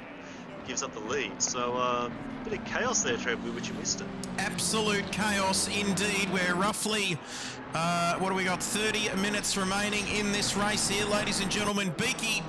gives up the lead. So a bit of chaos there, Trev, which you missed it. Absolute chaos indeed. We're roughly, what do we got, 30 minutes remaining in this race here, ladies and gentlemen. Beaky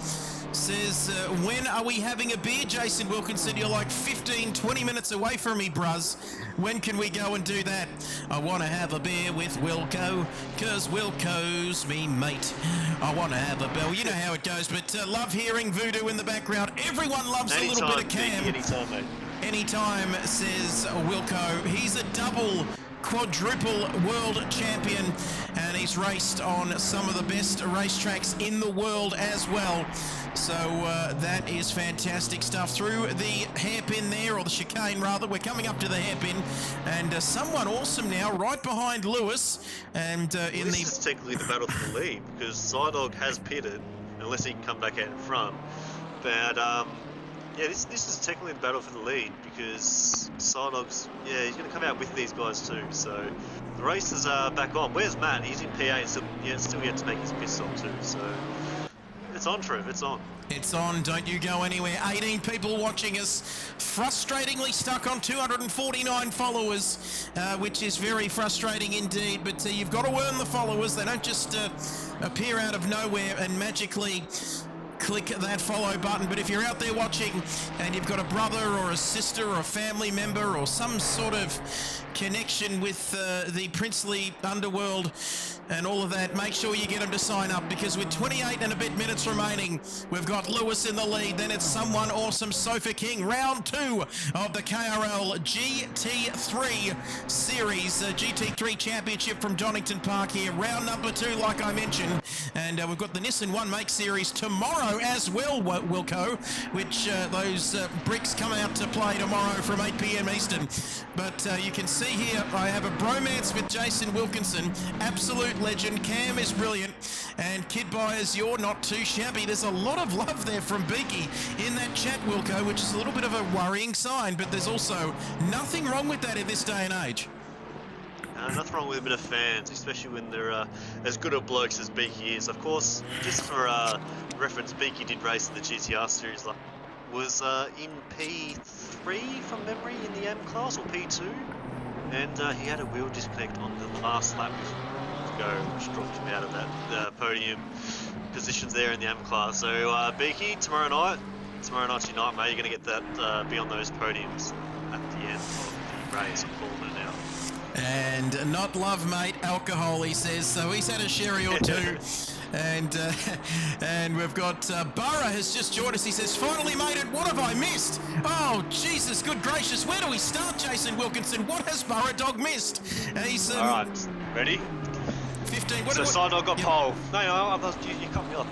says, when are we having a beer, Jason Wilkinson? You're like 15, 20 minutes away from me, bruz. When can we go and do that? I want to have a beer with Wilco, because Wilco's me mate. I want to have a bell. You know how it goes, but love hearing Voodoo in the background. Everyone loves a little bit of Cam. Anytime, mate. Anytime, says Wilco. He's a double, quadruple world champion, and he's raced on some of the best racetracks in the world as well. So that is fantastic stuff. Through the hairpin there, or the chicane rather, we're coming up to the hairpin, and someone awesome now right behind Lewis. And This is technically the battle for the lead, because Psydog has pitted, unless he can come back out in front. But yeah, this is technically the battle for the lead, because Psydog's, yeah, he's going to come out with these guys too. So the race is back on. Where's Matt? He's in PA and still yet to make his pit stop too. So it's on, Trev. It's on. It's on. Don't you go anywhere. 18 people watching us. Frustratingly stuck on 249 followers, which is very frustrating indeed. But you've got to earn the followers. They don't just appear out of nowhere and magically click that follow button. But if you're out there watching and you've got a brother or a sister or a family member or some sort of connection with the princely underworld and all of that, make sure you get them to sign up, because with 28 and a bit minutes remaining, we've got Lewis in the lead. Then it's someone awesome, Sofa King. Round 2 of the KRL GT3 series, GT3 championship from Donington Park here. Round number 2, like I mentioned, and we've got the Nissan One Make series tomorrow as well, Wilco, which those bricks come out to play tomorrow from 8 p.m. Eastern. But you can see here, I have a bromance with Jason Wilkinson, absolute legend. Cam is brilliant, and Kid Buyers, you're not too shabby. There's a lot of love there from Beaky in that chat, Wilco, which is a little bit of a worrying sign, but there's also nothing wrong with that in this day and age. Nothing wrong with a bit of fans, especially when they're as good at blokes as Beaky is. Of course, just for reference, Beaky did race in the GTR series, was in P3 from memory in the M class, or P2, and he had a wheel disconnect on the last lap to go, which dropped him out of that podium positions there in the M class. So Beaky, tomorrow night's your night, mate. You're going to get that, be on those podiums at the end of the race. I'm calling it now. And not love, mate, alcohol, he says. So he's had a sherry or two. And we've got Burra has just joined us. He says, finally made it. What have I missed? Oh, Jesus, good gracious. Where do we start, Jason Wilkinson? What has Burra Dog missed? He's all right, ready? 15. So Psydog got pole. No, you cut me off.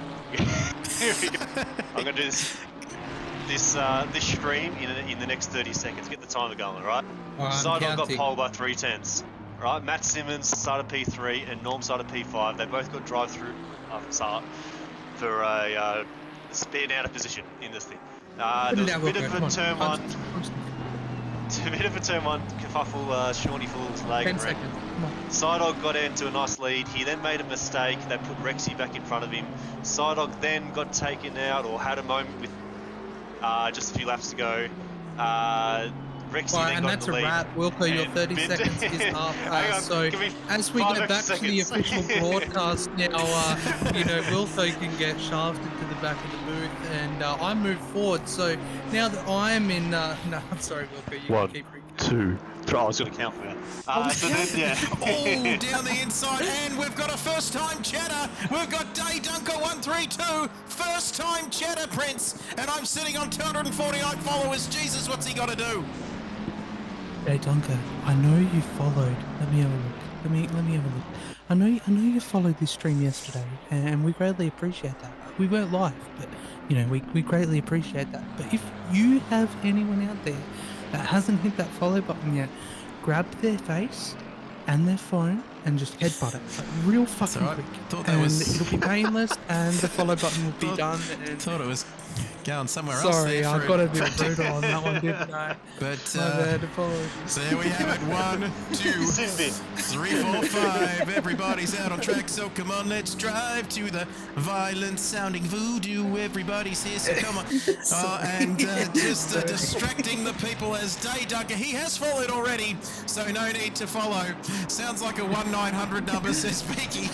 Here we go. I'm going to do this stream in the next 30 seconds. Get the timer going, all right? Psydog got pole by 3/10. Right, Matt Simmons started P3 and Norm started P5. They both got drive-through start for a spin out of position in this thing. There was a bit of a turn one. A bit of a turn one kerfuffle. Shawnee Fool's leg. 10 seconds. Come on. Psydog got into a nice lead. He then made a mistake. They put Rexy back in front of him. Psydog then got taken out, or had a moment with just a few laps to go. Rexy then And got that's the a lead. wrap. Wilco, your 30 seconds is up. So as we get back to the official broadcast now, Wilco can get shafted to the back of the booth, and I move forward. So now that I'm in, no, I'm sorry, Wilco, you can keep reading. 2, 3. I was going to count for that. So then, yeah. Oh, down the inside, and we've got a first-time chatter. We've got Day Dunker 132, first-time chatter, Prince, and I'm sitting on 249 followers. Jesus, what's he got to do? Hey Dunker, I know you followed. Let me have a look. Let me have a look. I know you followed this stream yesterday, and we greatly appreciate that. We weren't live, but we greatly appreciate that. But if you have anyone out there that hasn't hit that follow button yet, grab their face and their phone and just headbutt it, like real fucking quick. Thought that and was... it'll be painless, and the follow button will be done. And Thought it was Going somewhere else Sorry, there. I got a bit brutal on that one, didn't I? But My bad, apologies. so there we have it. 1, 2, Sin bin. 3, 4, 5. Everybody's out on track, so come on, let's drive to the violent sounding voodoo. Everybody's here, so come on. Just distracting the people as Day Duggar. He has followed already, so no need to follow. Sounds like a 1-900 number, says Beaky.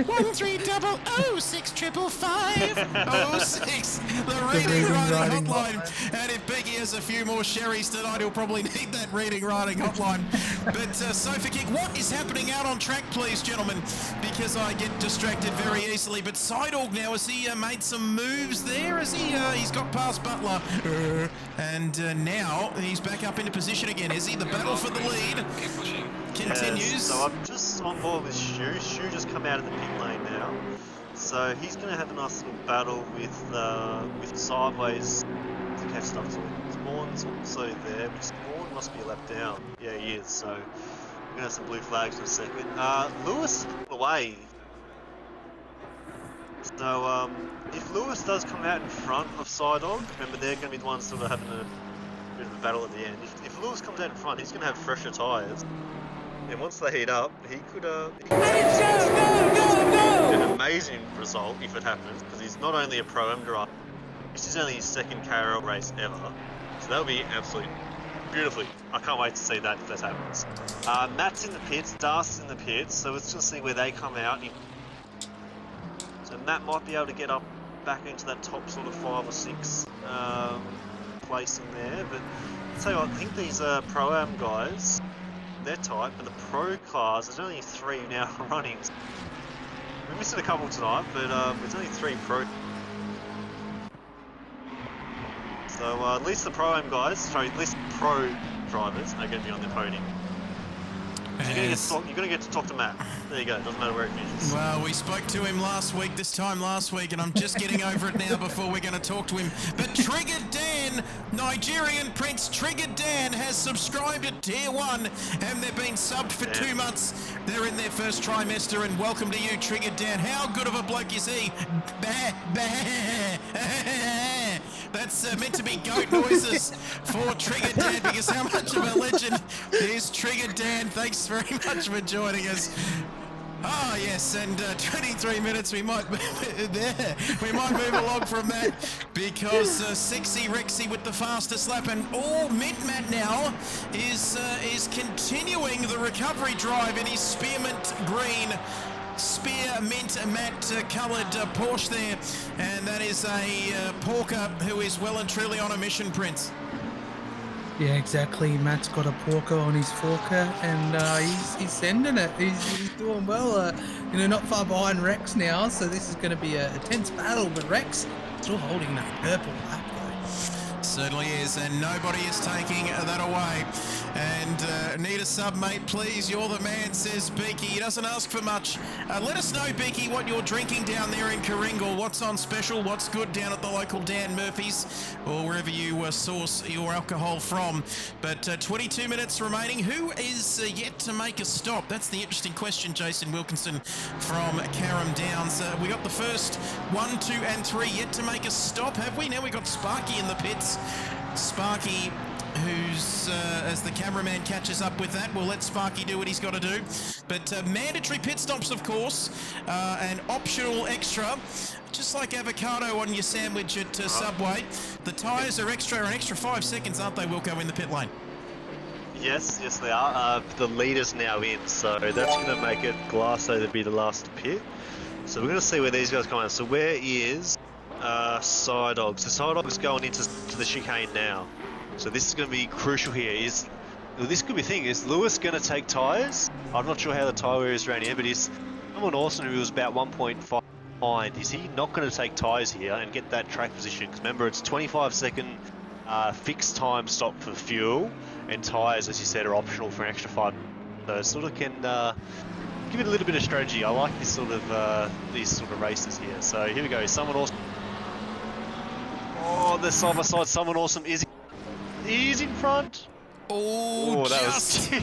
1-300-655-06. The reading writing hotline. And if Beaky has a few more sherries tonight, he'll probably need that reading writing hotline. But Sofa Kick, what is happening out on track, please, gentlemen? Because I get distracted very easily. But Sidorg now, has he made some moves there? Has he? He's got past Butler. And now he's back up into position again. Is he? The battle for the lead Keep pushing. continues. Yes, so I'm just on board with Shu. Shu just come out of the pit lane now. So he's going to have a nice little battle with Sideways to catch stuff to him. Spawn's also there, but Spawn must be a lap down. Yeah, he is. So we're going to have some blue flags in a second. Lewis is away. So if Lewis does come out in front of Sidog, remember they're going to be the ones sort of having a bit of a battle at the end. If Lewis comes out in front, he's going to have fresher tyres. And once they heat up, he could an amazing result if it happens, because he's not only a Pro-Am driver, this is only his second KRL race ever, so that'll be absolutely beautifully. I can't wait to see that if that happens. Matt's in the pits, Darcy's in the pits, so let's just see where they come out. So Matt might be able to get up back into that top sort of 5 or 6 place in there, but I'll tell you what, I think these Pro-Am guys, they're tight, but the pro cars, there's only 3 now running. We're missing a couple tonight, but there's only 3 pro. So at least the Pro-Am guys, sorry, at least pro drivers are going to be on the podium. You're going to get to talk to Matt. There you go, doesn't matter where it finishes. Well, we spoke to him this time last week, and I'm just getting over it now before we're going to talk to him. But Triggered Dan, Nigerian Prince Triggered Dan, has subscribed to Tier 1, and they've been subbed for 2 months. They're in their first trimester, and welcome to you, Triggered Dan. How good of a bloke is he? Bah, bah. That's meant to be goat noises for Triggered Dan, because how much of a legend is Triggered Dan? Thanks very much for joining us. Oh yes, and 23 minutes we might move along from that, because Sexy Rexy with the fastest lap, and Mint Matt now is continuing the recovery drive in his spearmint green. Spearmint matte coloured Porsche there, and that is a Porker who is well and truly on a mission, Prince. Yeah, exactly. Matt's got a Porker on his forker, and he's sending it. He's doing well. Not far behind Rex now, so this is going to be a tense battle. But Rex still holding that purple lap, though. Certainly is, and nobody is taking that away. And need a sub, mate, please. You're the man, says Beaky. He doesn't ask for much. Let us know, Beaky, what you're drinking down there in Karingal. What's on special? What's good down at the local Dan Murphy's, or wherever you source your alcohol from. But 22 minutes remaining. Who is yet to make a stop? That's the interesting question, Jason Wilkinson from Carrum Downs. We got the first 1, 2, and 3 yet to make a stop, have we? Now we got Sparky in the pits. Sparky, who's, as the cameraman catches up with that, we'll let Sparky do what he's got to do. But mandatory pit stops, of course, and optional extra. Just like avocado on your sandwich at Subway, the tyres are an extra 5 seconds, aren't they, Wilco, in the pit lane? Yes, they are. The leader's now in, so that's going to make it Glasso to be the last to pit. So we're going to see where these guys come out. So where is Sidog? So Sidog's going into the chicane now. So this is going to be crucial here. This could be the thing, is Lewis going to take tyres? I'm not sure how the tyre is around here, but is someone Austin who was about 1.5 behind, is he not going to take tyres here and get that track position? Because remember, it's 25-second fixed time stop for fuel, and tyres, as you said, are optional for an extra 5. So it sort of can give it a little bit of strategy. I like these sort of races here. So here we go. Someone awesome. Oh, they're side by side. Someone awesome is. He's in front. Oh, that just was...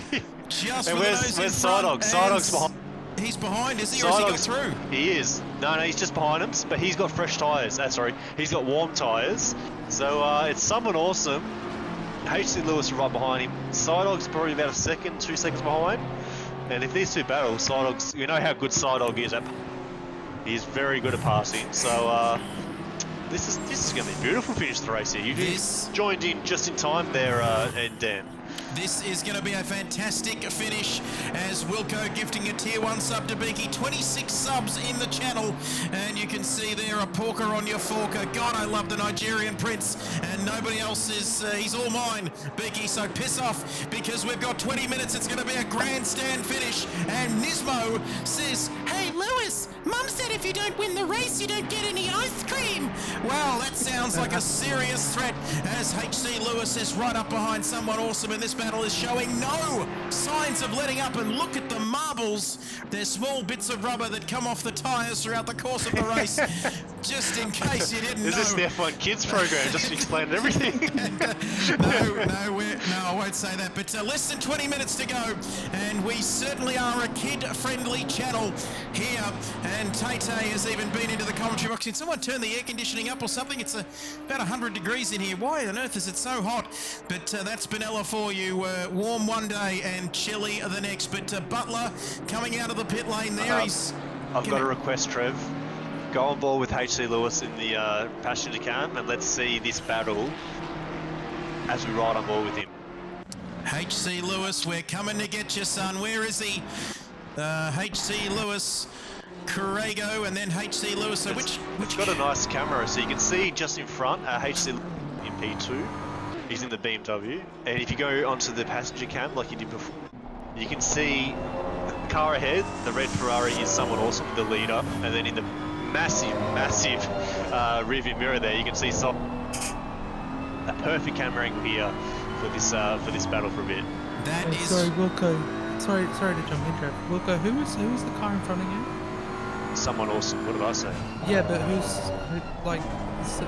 just and with where's those in front. Sidog? Sidog's behind. he's behind, is he? Or has he got through? He is. No, he's just behind him, but he's got fresh tyres. Sorry, he's got warm tyres. So it's someone awesome. HC Lewis is right behind him. Sidog's probably about 2 seconds behind. And if these two battle, Sidog's, you know how good Sidog is at. He's very good at passing. So this is going to be a beautiful finish to the race here. You just joined in just in time there, and Dan. This is going to be a fantastic finish as Wilco gifting a tier 1 sub to Beaky. 26 subs in the channel, and you can see there a porker on your forker. God, I love the Nigerian prince, and nobody else is, he's all mine, Beaky, so piss off because we've got 20 minutes. It's going to be a grandstand finish, and Nismo says, hey Lewis, Mum said if you don't win the race, you don't get any ice cream. Well, that sounds like a serious threat as HC Lewis is right up behind someone awesome, and this battle is showing no signs of letting up. And look at the marbles. They're small bits of rubber that come off the tyres throughout the course of the race. Just in case you didn't know. Is this the F1 Kids program? Just explaining everything. No, I won't say that. But less than 20 minutes to go, and we certainly are a kid-friendly channel here. And Tay has even been into the commentary box. Can someone turn the air conditioning up or something? It's about 100 degrees in here. Why on earth is it so hot? But that's Benella for you. Warm one day and chilly the next. But Butler coming out of the pit lane there. I've got a request, Trev. Go on board with HC Lewis in the passenger cam, and let's see this battle as we ride on board with him. HC Lewis, we're coming to get you, son. Where is he? HC Lewis, Corrego, and then HC Lewis. So which It's got a nice camera, so you can see just in front HC in P2. He's in the BMW, and if you go onto the passenger cam like you did before, you can see the car ahead, the red Ferrari is someone awesome, the leader, and then in the massive rearview mirror there, you can see a perfect camera angle here for this battle for a bit. That is. Sorry, Wilco. Sorry to jump in, Trev. Wilco, who was the car in front of you? Someone awesome. What did I say? Yeah, but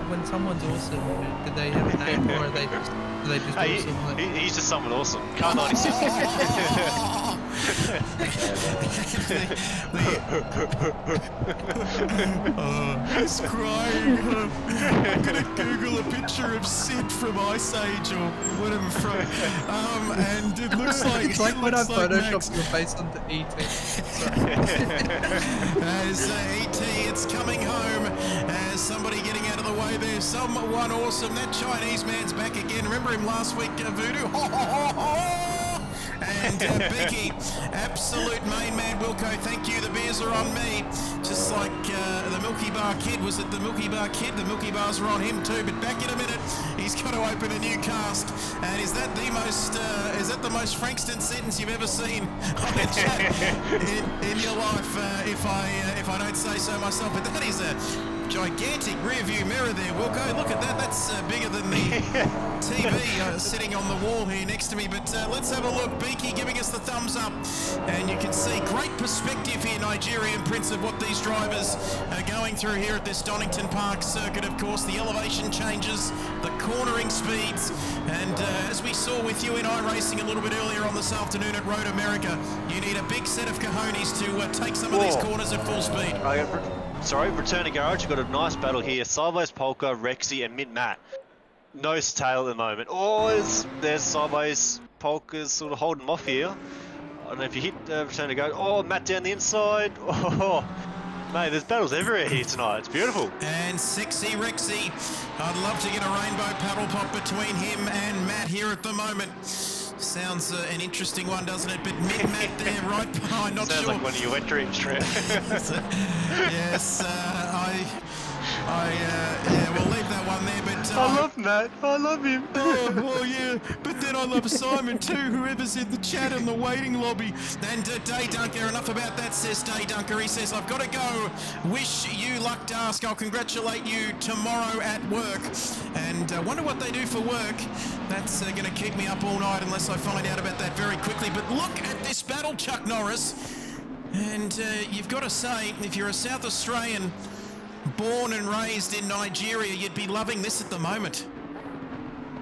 when someone's awesome, did they have a name or are they just awesome? Like... He's just someone awesome. Car 96. He's crying. I'm gonna Google a picture of Sid from Ice Age or whatever from, and it looks like it's like when I photoshopped your face onto ET. As ET, it's coming home. As somebody getting out of the way there, someone awesome. That Chinese man's back again. Remember him last week, Voodoo? And Beaky, absolute main man, Wilco, thank you, the beers are on me. Just like the Milky Bar Kid, was it the Milky Bar Kid? The Milky Bars are on him too, but back in a minute, he's got to open a new cask. And is that the most Frankston sentence you've ever seen on a chat in your life, if I don't say so myself? But that is a gigantic rear view mirror there, Wilco. Look at that. That's bigger than the TV sitting on the wall here next to me. But let's have a look. Beaky giving us the thumbs up. And you can see great perspective here, Nigerian Prince, of what these drivers are going through here at this Donington Park circuit. Of course, the elevation changes, the cornering speeds. And as we saw with you in iRacing a little bit earlier on this afternoon at Road America, you need a big set of cojones to take some of these corners at full speed. Sorry, Return to Garage, you've got a nice battle here. Sideways Polka, Rexy, and Mid-Matt. Nose to tail at the moment. Oh, there's Sideways Polka's sort of holding them off here. I don't know if you hit Return to Garage. Oh, Matt down the inside. Oh, mate, there's battles everywhere here tonight. It's beautiful. And Sexy Rexy. I'd love to get a rainbow paddle pop between him and Matt here at the moment. Sounds an interesting one, doesn't it? But Mid-Matt there, right behind, not Sounds sure. like one of your wet dreams, Trev. Yes, yeah, we'll leave that one there, but... I love Matt, I love him. Oh, yeah, but then I love Simon too, whoever's in the chat in the waiting lobby. And Day Dunker, enough about that, says Day Dunker. He says, I've got to go. Wish you luck, Dask. I'll congratulate you tomorrow at work. And I wonder what they do for work. That's going to keep me up all night unless I find out about that very quickly. But look at this battle, Chuck Norris. And you've got to say, if you're a South Australian born and raised in Nigeria, you'd be loving this at the moment.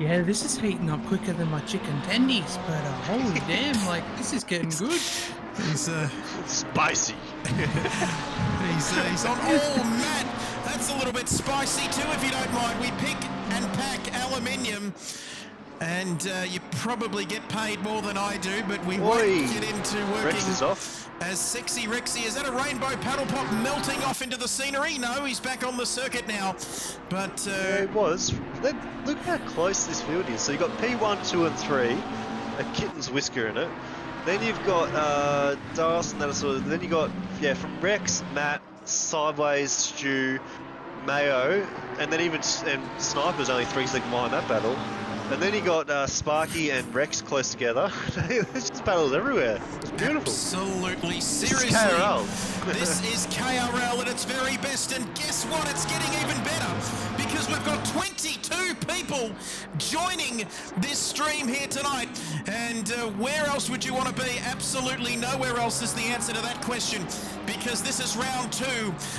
Yeah, this is heating up quicker than my chicken tendies, but holy damn, like, this is getting good. He's Spicy. he's on. Oh, Matt, that's a little bit spicy too, if you don't mind. We pick and pack aluminium, and you probably get paid more than I do, but we won't get into working Rex is off. as Sexy Rexy. Is that a rainbow paddle pop melting off into the scenery? No, he's back on the circuit now. But Yeah, it was. Look how close this field is. So you've got P1, 2 and 3, a kitten's whisker in it. Then you've got Dawson, that sort of. Then you got from Rex, Matt, Sideways, Stu, Mayo, and then even Sniper's only 3 seconds behind that battle. And then you got Sparky and Rex close together. There's just battles everywhere. It's beautiful. absolutely, seriously. This is KRL. This is KRL at its very best, and guess what? It's getting even better because we've got 22 people joining this stream here tonight. And where else would you want to be? Absolutely nowhere else is the answer to that question, because this is round 2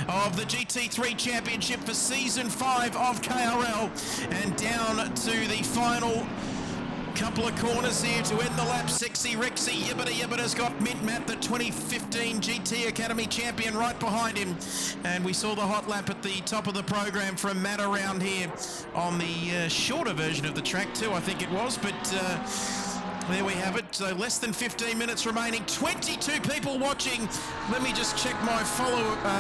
of the GT3 Championship for Season 5 of KRL, and down to the final couple of corners here to end the lap. Sexy Rexy Yibbita-Yibbita's got Mint Matt, the 2015 GT Academy champion, right behind him. And we saw the hot lap at the top of the program from Matt around here on the shorter version of the track too, I think it was. But there we have it. So less than 15 minutes remaining. 22 people watching. Let me just check my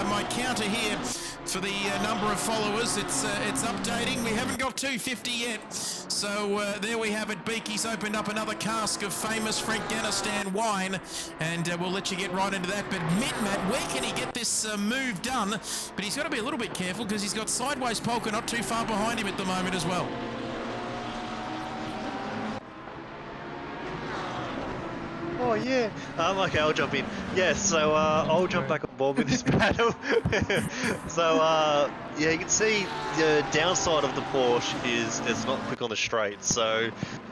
my counter here for the number of followers. It's updating. We haven't got 250 yet. So there we have it. Beaky's opened up another cask of famous Afghanistan wine, and we'll let you get right into that. But Matt, where can he get this move done? But he's got to be a little bit careful because he's got Sideways Polka not too far behind him at the moment as well. Oh yeah. Okay, I'll jump in. Yeah, so I'll jump back on board with this battle. So yeah, you can see the downside of the Porsche is it's not quick on the straight, so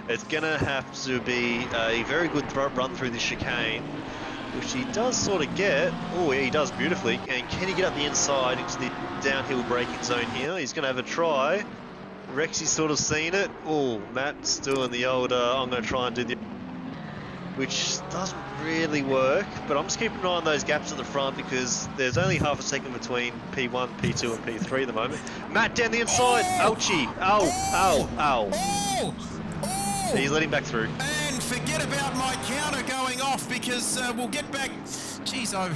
it's gonna have to be a very good run through the chicane, which he does sort of get. Oh yeah, he does beautifully. And can he get up the inside into the downhill braking zone here? He's gonna have a try. Rexy's sort of seen it. Oh, Matt's doing the old I'm gonna try and do the, which doesn't really work, but I'm just keeping an eye on those gaps at the front because there's only half a second between P1, P2 and P3 at the moment. Matt down the inside. Ouchie. Ow, ow, ow. He's letting back through. And forget about my counter going off because we'll get back. Jeez, I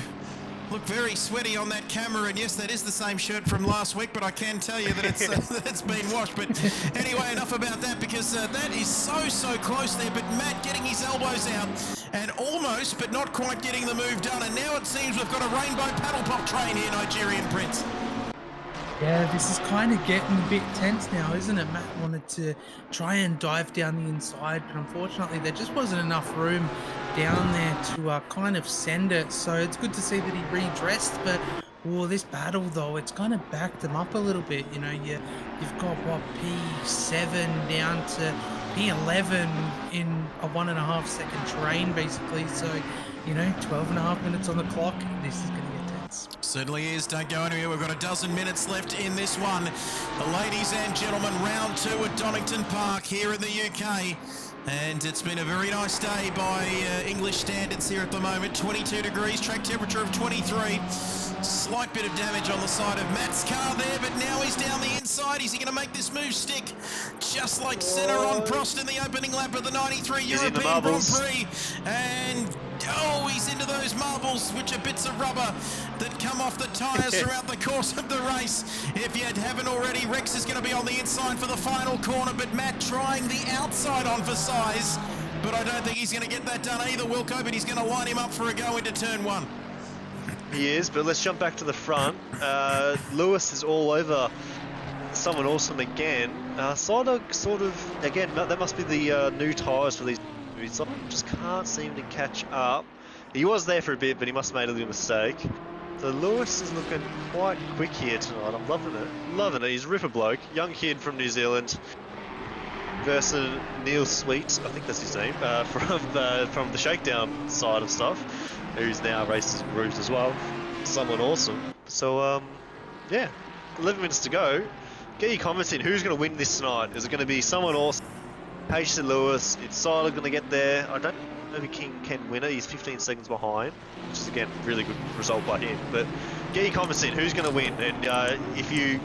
look very sweaty on that camera, and yes, that is the same shirt from last week, but I can tell you that it's that it's been washed. But anyway, enough about that because that is so close there. But Matt getting his elbows out and almost, but not quite getting the move done. And now it seems we've got a rainbow paddle pop train here, Nigerian Prince. Yeah, this is kind of getting a bit tense now, isn't it? Matt wanted to try and dive down the inside, but unfortunately there just wasn't enough room down there to kind of send it. So it's good to see that he redressed, but this battle though, it's kind of backed him up a little bit. You know, you've got what, P7 down to P11 in a 1.5 second train basically. So, you know, 12.5 minutes on the clock. This is going to get tense. Certainly is. Don't go anywhere. We've got a dozen minutes left in this one. Ladies and gentlemen, round 2 at Donington Park here in the UK. And it's been a very nice day by English standards here at the moment. 22 degrees, track temperature of 23. Slight bit of damage on the side of Matt's car there, but now he's down the inside. Is he going to make this move stick? Just like Senna on Prost in the opening lap of the 93 European Grand Prix. And he's into those marbles, which are bits of rubber that come off the tyres throughout the course of the race. If you haven't already, Rex is going to be on the inside for the final corner, but Matt trying the outside on for size. But I don't think he's going to get that done either, Wilco, but he's going to line him up for a go into turn 1. He is, but let's jump back to the front. Lewis is all over someone awesome again. Sort of, again, that must be the new tyres for these. Just can't seem to catch up. He was there for a bit, but he must have made a little mistake. So Lewis is looking quite quick here tonight. I'm loving it. Loving it. He's a ripper bloke. Young kid from New Zealand. Versus Neil Sweet, I think that's his name, from the Shakedown side of stuff, who's now races groups as well. Someone awesome. So, yeah, 11 minutes to go. Get your comments in. Who's going to win this tonight? Is it going to be someone awesome HC Lewis, it's Siler going to get there. I don't know if he can win it. He's 15 seconds behind, which is, again, really good result by him. But get your comments in. Who's going to win? And if you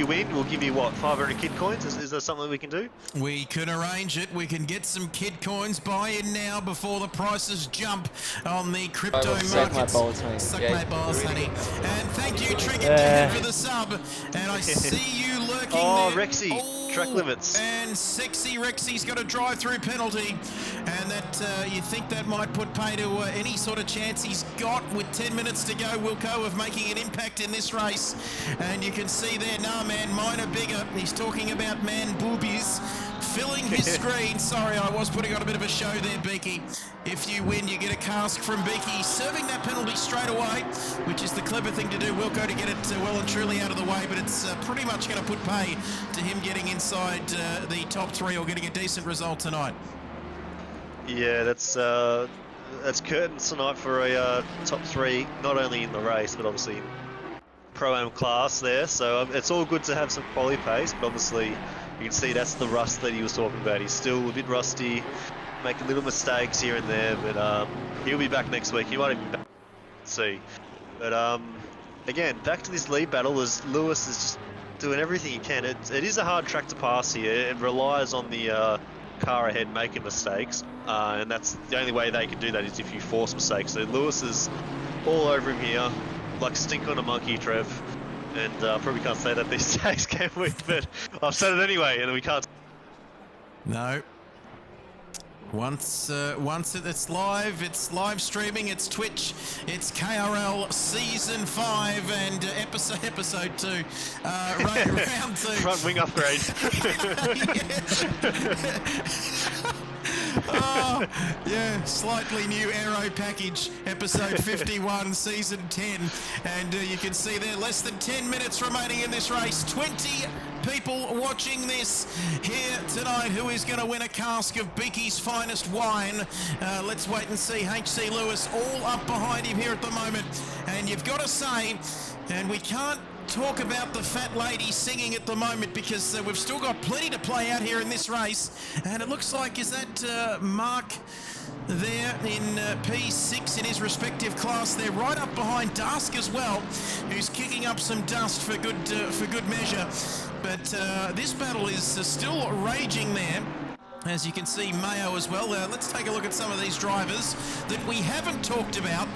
win, we'll give you, what, 500 kid coins? Is there something we can do? We can arrange it. We can get some kid coins. Buy in now before the prices jump on the crypto markets. Suck my balls, honey. Suck Yeah, my balls, really honey. good. And thank you, Trigger Dad, for the sub. And I see you lurking Oh, there. Rexy, track limits. And sexy Rexy's got a drive-through penalty. And that you think that might put pay to any sort of chance he's got with 10 minutes to go, Wilco, of making an impact in this race. And you can see there, nah, man, mine are bigger. He's talking about man boobies filling his screen. Sorry, I was putting on a bit of a show there, Beaky. If you win, you get a cask from Beaky, serving that penalty straight away, which is the clever thing to do, Wilco, to get it well and truly out of the way, but it's pretty much going to put pay to him getting inside the top three or getting a decent result tonight. Yeah, that's curtains tonight for a top three, not only in the race, but obviously in Pro-Am class there. So it's all good to have some quality pace, but obviously you can see that's the rust that he was talking about. He's still a bit rusty, making little mistakes here and there, but he'll be back next week. He might even be back, see. But again, back to this lead battle as Lewis is just doing everything he can. It is a hard track to pass here. It relies on the car ahead making mistakes, and that's the only way they can do that is if you force mistakes. So Lewis is all over him here, like stink on a monkey, Trev. And probably can't say that these days, can we? But I've said it anyway, and we can't. No. Once it's live streaming, it's Twitch, it's KRL Season 5 and episode 2, round 2. Front wing upgrade. Oh, yeah, slightly new aero package, episode 51, season 10, and you can see there less than 10 minutes remaining in this race. 20 people watching this here tonight. Who is going to win a cask of Beaky's finest wine? Let's wait and see. HC Lewis all up behind him here at the moment, and you've got to say, and we can't talk about the fat lady singing at the moment because we've still got plenty to play out here in this race, and it looks like, is that Mark there in P6 in his respective class there, right up behind Dask as well, who's kicking up some dust for good measure. But this battle is still raging there. As you can see, Mayo as well. Let's take a look at some of these drivers that we haven't talked about.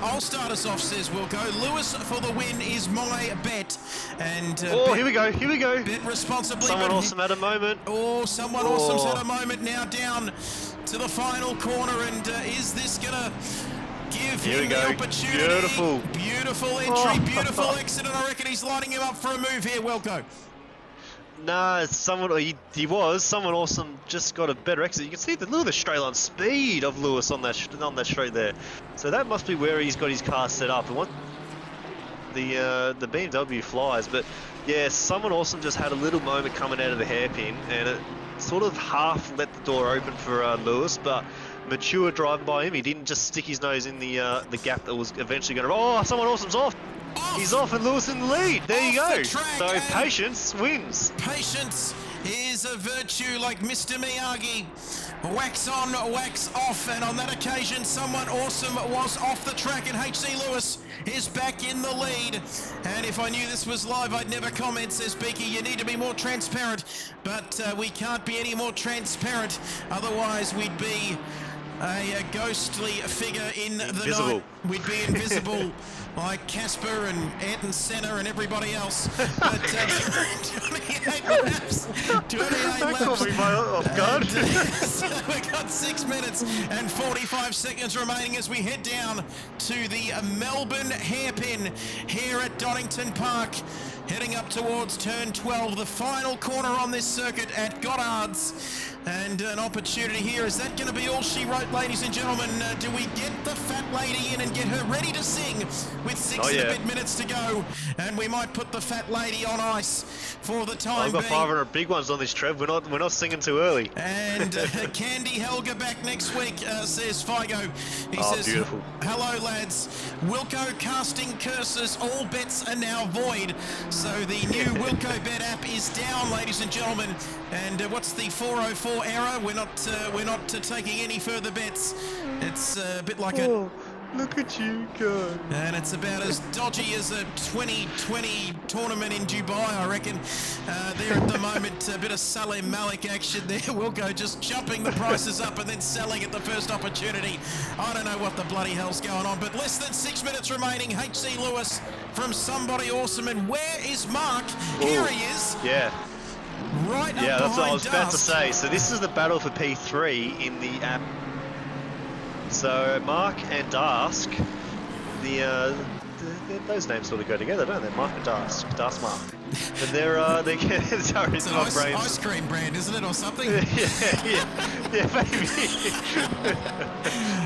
I'll start us off, says Wilco. Lewis for the win is my bet. And here we go. Bet responsibly. Someone awesome at a moment. Someone awesome's at a moment now, down to the final corner. And is this going to give him the opportunity? Beautiful entry, beautiful exit, and I reckon he's lining him up for a move here, Wilco. Nah, someone awesome just got a better exit. You can see look at the straight line speed of Lewis on that straight there. So that must be where he's got his car set up. And what the BMW flies, but yeah, someone awesome just had a little moment coming out of the hairpin, and it sort of half let the door open for Lewis, but mature driving by him. He didn't just stick his nose in the gap that was eventually going to. Oh, someone awesome's off. He's off and Lewis in the lead. There you go. So patience wins. Patience is a virtue, like Mr. Miyagi. Wax on, wax off, and on that occasion, someone awesome was off the track, and HC Lewis is back in the lead. And if I knew this was live, I'd never comment, says Beaky. You need to be more transparent, but we can't be any more transparent. Otherwise, we'd be a ghostly figure in the night. We'd be invisible. Like Casper and Ayrton Senna and everybody else. But 28 laps. 28 laps. Off guard. So we've got 6 minutes and 45 seconds remaining as we head down to the Melbourne hairpin here at Donington Park. Heading up towards turn 12, the final corner on this circuit at Goddard's. And an opportunity here. Is that going to be all she wrote, ladies and gentlemen? Do we get the fat lady in and get her ready to sing with 6 and a bit minutes to go? And we might put the fat lady on ice for the time being. I've got 500 big ones on this, Trev. We're not singing too early. And Candy Helga back next week, says Figo. He says, beautiful. Hello, lads. Wilco casting curses. All bets are now void. So the new Wilco bet app is down, ladies and gentlemen. And what's the 404 error? We're not taking any further bets. It's a bit like Look at you go. and it's about as dodgy as a 2020 tournament in Dubai, I reckon. There at the moment, a bit of Salim Malik action there. Wilco just jumping the prices up and then selling at the first opportunity. I don't know what the bloody hell's going on, but less than 6 minutes remaining. HC Lewis from Somebody Awesome. And where is Mark? Here he is. Yeah. Right up Yeah, that's what I was about to Dust. say. So this is the battle for P3 in the app. So Mark and Dask, those names sort of go together, don't they? Mark and Dask, Dask Mark. But they're sorry, It's it's an my ice, brain. ice cream brand, isn't it, or something? yeah, maybe.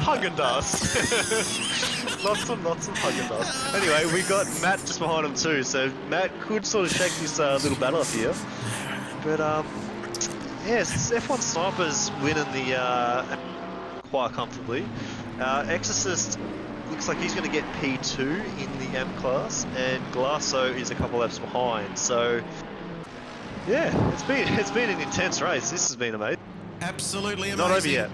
Haagen-Dazs. lots of Haagen-Dazs. Anyway, we got Matt just behind him too, so Matt could sort of shake this little battle up here. But yes, F1 Snipers winning the quite comfortably. Exorcist looks like he's going to get P2 in the M class, and Glasso is a couple laps behind. So yeah, it's been an intense race. This has been amazing. Absolutely amazing. Not over yet.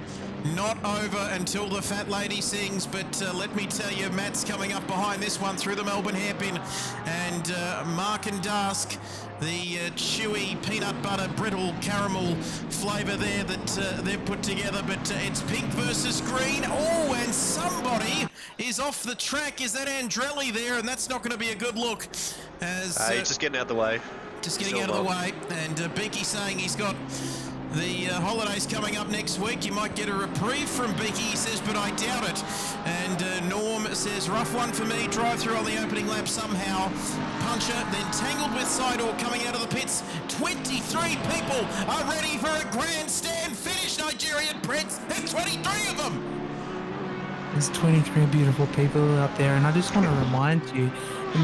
Not over until the fat lady sings, but let me tell you, Matt's coming up behind this one through the Melbourne hairpin, and Mark and Dask, the chewy peanut butter brittle caramel flavour there that they've put together, but it's pink versus green. Oh, and somebody is off the track. Is that Andrelli there? And that's not going to be a good look. As He's just getting out the way. just getting out of the way, and Beaky saying he's got the holidays coming up next week. You might get a reprieve from Beaky, he says, but I doubt it. And Norm says, rough one for me, drive through on the opening lap somehow. Puncher, then tangled with Sidor coming out of the pits. 23 people are ready for a grandstand finish, Nigerian Prince. There's 23 of them. There's 23 beautiful people out there, and I just want to remind you,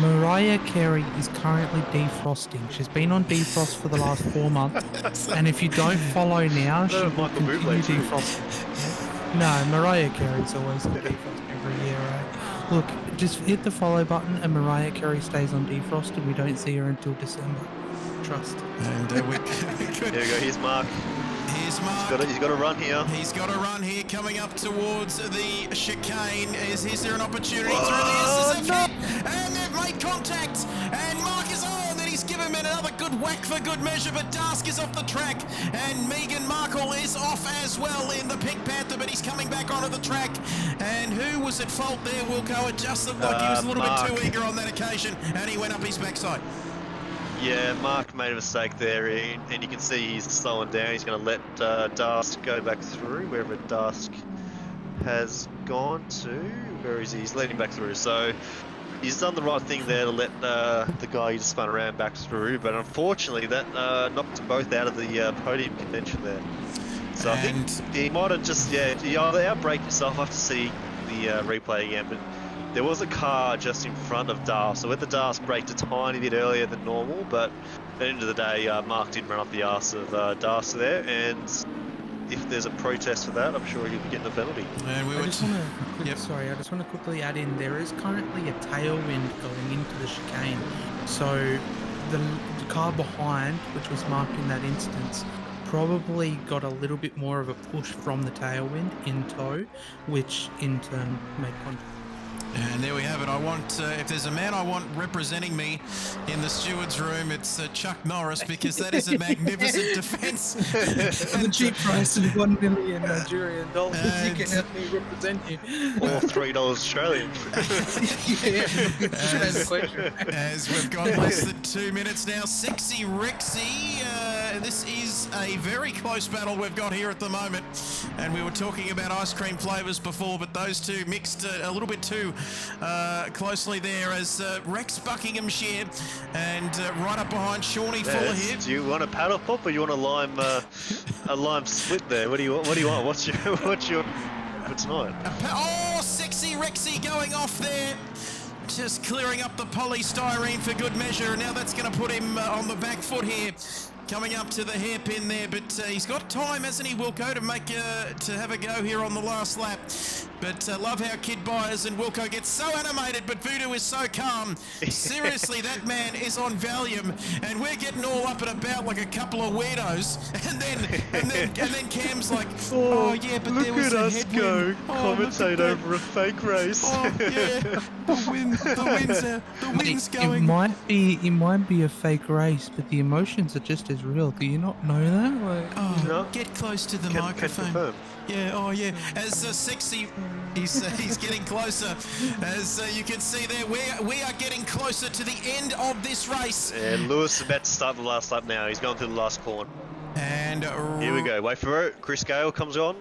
Mariah Carey is currently defrosting. She's been on defrost for the last 4 months, and if you don't follow now, she will Michael continue Bublé too. defrosting. No, Mariah Carey's always on defrost every year, right? Look, just hit the follow button, and Mariah Carey stays on defrost, and we don't see her until December. Trust. And we could. There we go, here's Mark. Here's Mark. He's got a run here. He's got a run here coming up towards the chicane. Is there an opportunity through the SSF? And they've made contact. And Mark is on. Then he's given him another good whack for good measure. But Dask is off the track. And Megan Markle is off as well in the Pink Panther. But he's coming back onto the track. And who was at fault there, Wilco? It just looked like he was a little Mark. bit too eager on that occasion. And he went up his backside. Yeah, Mark made a mistake there, and you can see he's slowing down. He's going to let Dask go back through, wherever Dask has gone to. Where is he? He's letting him back through. So he's done the right thing there to let the guy who just spun around back through, but unfortunately that knocked them both out of the podium contention there. So I think he might have just, you either outbrake yourself. I have to see the replay again, but there was a car just in front of Dask, so whether Dask braked a tiny bit earlier than normal, but at the end of the day, Mark did run up the arse of Dask there, and if there's a protest for that, I'm sure he'll be getting a penalty. And we I went. just want to quickly add in, there is currently a tailwind going into the chicane. So the car behind, which was Mark in that instance, probably got a little bit more of a push from the tailwind in tow, which in turn made contact. And there we have it. I want, if there's a man I want representing me in the steward's room, it's Chuck Norris, because that is a magnificent defence. For the cheap price of $1 million Nigerian dollars, you can have me represent you. Or $3 Australian. Yeah, As we've got less than 2 minutes now, Sexy Rexy this is a very close battle we've got here at the moment. And we were talking about ice cream flavours before, but those two mixed a little bit too closely there as Rex Buckinghamshire and right up behind Shawnee Fuller here. Do you want a paddle pop or you want a lime split there? What do you want? What's your for tonight? Oh, sexy Rexy going off there. Just clearing up the polystyrene for good measure. Now that's going to put him on the back foot here, coming up to the hairpin there. But he's got time, hasn't he, Wilco, to have a go here on the last lap. But love how Kid Byers and Wilco get so animated, but Voodoo is so calm. Seriously, that man is on Valium, and we're getting all up and about like a couple of weirdos. And then Cam's like, oh yeah, but there was a headwind. Look at us go, commentate over a fake race. Oh yeah, the wind's going. It might be a fake race, but the emotions are just as real. Do you not know that? Like, oh, get close to the microphone. Yeah, oh yeah. As Sexy, he's getting closer. As you can see there, we are getting closer to the end of this race. And Lewis is about to start the last lap now. He's going through the last corner. And here we go. Wait for it. Chris Gale comes on.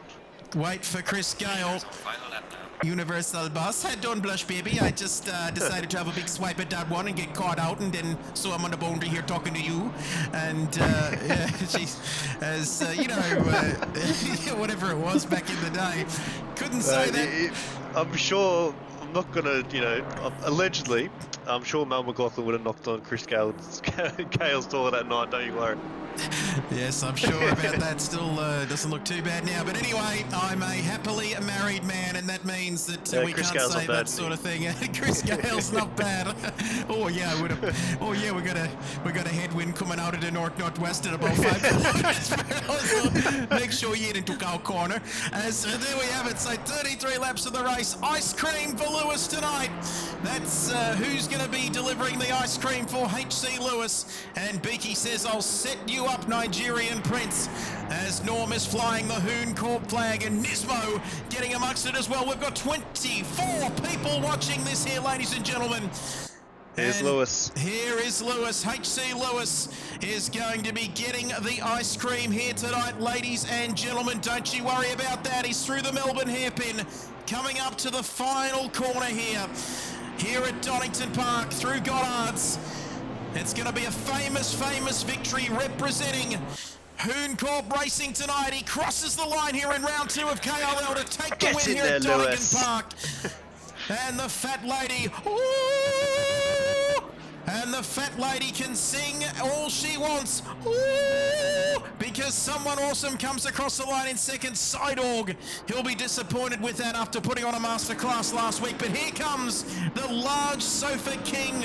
Wait for Chris Gale. Final lap now. Universal boss. Don't blush, baby. I just decided to have a big swipe at that one and get caught out, and then so I'm on the boundary here talking to you. And yeah, she's as you know, whatever it was back in the day. Couldn't say that. I'm sure. I'm not gonna, allegedly. I'm sure Mel McLaughlin would have knocked on Chris Gale's door that night. Don't you worry. Yes, I'm sure about that. Still doesn't look too bad now. But anyway, I'm a happily married man, and that means that we Chris can't Gale's say not that bad. sort of thing. Chris Gale's not bad. Oh yeah, we got a headwind coming out of the northwest at about 5 kilometers. Make sure you get into our corner. As there we have it. So 33 laps of the race. Ice cream for Lewis tonight. That's who's going to be delivering the ice cream for HC Lewis. And Beaky says, I'll set you up, Nigerian Prince, as Norm is flying the Hoon Corp flag and Nismo getting amongst it as well. We've got 24 people watching this here, ladies and gentlemen. Here's Lewis. Here is Lewis. HC Lewis is going to be getting the ice cream here tonight, ladies and gentlemen. Don't you worry about that. He's through the Melbourne hairpin, coming up to the final corner here at Donington Park, through Goddard's. It's going to be a famous victory representing Hoon Corp Racing tonight. He crosses the line here in round 2 of KRL to take the win here at Donington Park. And the fat lady, ooh, and the fat lady can sing all she wants, ooh, because someone awesome comes across the line in second. Sidorg, he'll be disappointed with that after putting on a masterclass last week. But here comes the large Sofa King,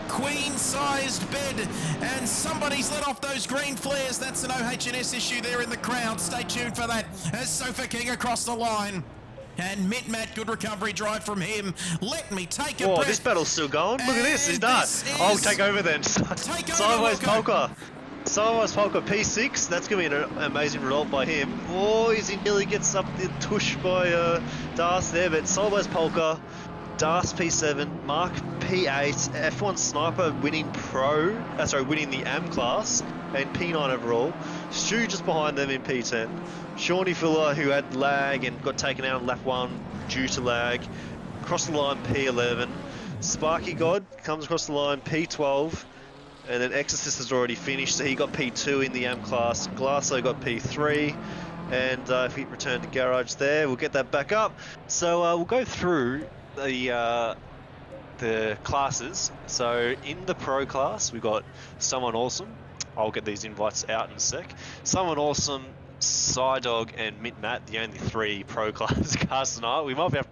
queen-sized bed, and somebody's let off those green flares. That's an OH&S issue there in the crowd. Stay tuned for that as Sofa King across the line. And Mint Matt, good recovery drive from him. Let me take a breath. This battle's still going. Look at this, he's done. I'll take over then. Sideways Polka. Sideways Polka P6. That's going to be an amazing result by him. Oh, he nearly gets up the tush by Das there, but Sideways Polka, Das P7, Mark P8, F1 Sniper winning winning the AM class, and P9 overall. Stu just behind them in P10. Shawnee Fuller, who had lag and got taken out in lap 1 due to lag, across the line P11. Sparky God comes across the line P12, and then Exorcist has already finished, so he got P2 in the AM class. Glasso got P3, and if he returned to garage there, we'll get that back up. So we'll go through the classes. So in the pro class, we got Someone Awesome. I'll get these invites out in a sec. Someone Awesome, Psydog, and Mint Matt, the only 3 pro class cars tonight. We might be able,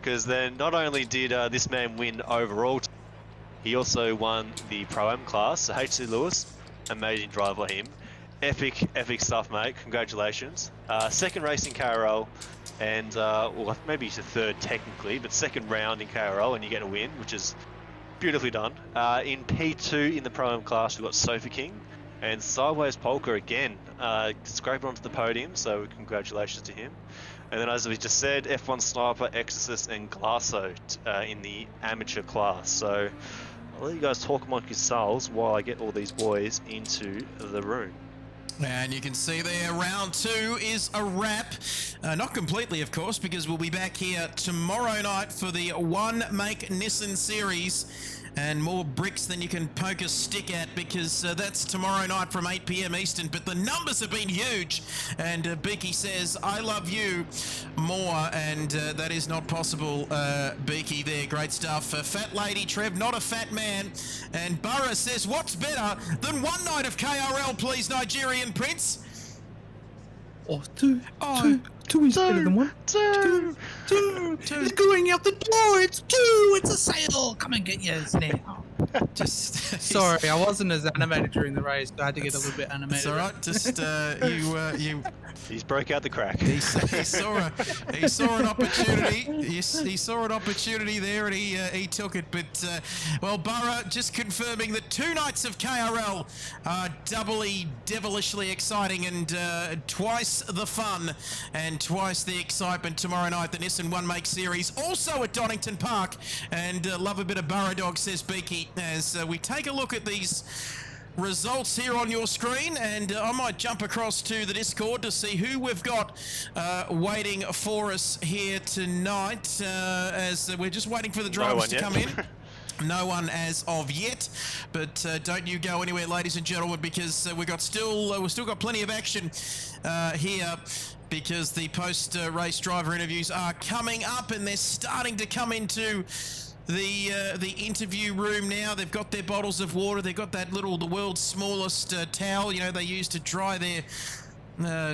because then not only did this man win overall, he also won the Pro-Am class. So HC Lewis, amazing drive by him. Epic stuff, mate. Congratulations. Second race in KRL, and well, maybe it's the third technically, but second round in KRL, and you get a win, which is beautifully done. In P2 in the Pro-Am class, we've got Sofa King and Sideways Polka again, scraping onto the podium, so congratulations to him. And then, as we just said, F1 Sniper, Exorcist, and Glasso in the amateur class. So I'll let you guys talk amongst yourselves while I get all these boys into the room. And you can see there, round 2 is a wrap. Not completely, of course, because we'll be back here tomorrow night for the One Make Nissan Series. And more bricks than you can poke a stick at, because that's tomorrow night from 8 p.m. Eastern. But the numbers have been huge. And Beaky says, I love you more. And that is not possible, Beaky there. Great stuff. Fat lady, Trev, not a fat man. And Burra says, what's better than one night of KRL, please, Nigerian Prince? Oh, two is better than one. Two. It's going out the door. It's 2. It's a sale. Come and get yours now. Just Sorry, I wasn't as animated during the race. I had to get a little bit animated. It's all right. Just you. He's broke out the crack. He saw an opportunity. He saw an opportunity there, and he took it. But well, Burra just confirming that 2 nights of KRL are doubly devilishly exciting, and twice the fun and twice the excitement tomorrow night. The Nissan One Make Series, also at Donington Park, and love a bit of Burra Dog, says Beaky, as we take a look at these results here on your screen. And I might jump across to the Discord to see who we've got waiting for us here tonight, as we're just waiting for the drivers to come in. No one as of yet, but don't you go anywhere, ladies and gentlemen, because we've still got plenty of action here, because the post-race driver interviews are coming up, and they're starting to come into the interview room now. They've got their bottles of water. They've got the world's smallest towel, they use to dry their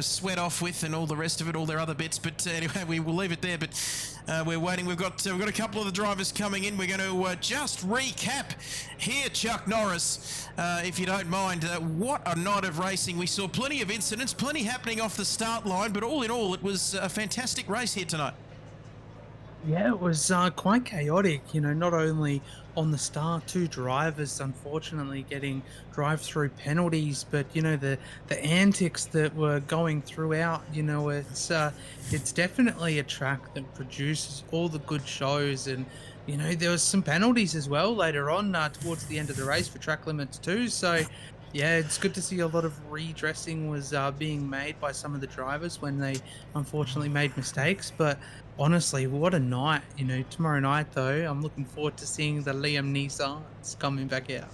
sweat off with, and all the rest of it, all their other bits. But anyway, we will leave it there. But we're waiting. We've got a couple of the drivers coming in. We're going to just recap here, Chuck Norris, if you don't mind. What a night of racing. We saw plenty of incidents, plenty happening off the start line, but all in all, it was a fantastic race here tonight. Yeah, it was quite chaotic, not only on the start, 2 drivers unfortunately getting drive-through penalties, but, the antics that were going throughout, it's definitely a track that produces all the good shows. And, there was some penalties as well later on towards the end of the race for track limits too. So, yeah, it's good to see a lot of redressing was being made by some of the drivers when they unfortunately made mistakes. But honestly, what a night. Tomorrow night, though, I'm looking forward to seeing the Liam Neesons coming back out.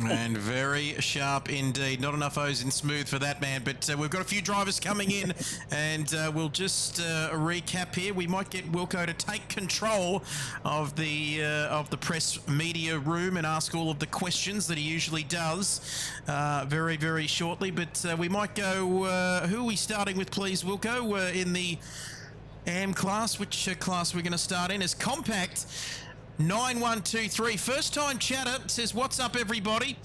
And very sharp indeed. Not enough O's in smooth for that man, but we've got a few drivers coming in, and we'll just recap here. We might get Wilco to take control of the press media room and ask all of the questions that he usually does very, very shortly. But we might go, who are we starting with, please, Wilco, in the AM class? Which class we're going to start in? As Compact 9123, first time chatter, says, what's up everybody?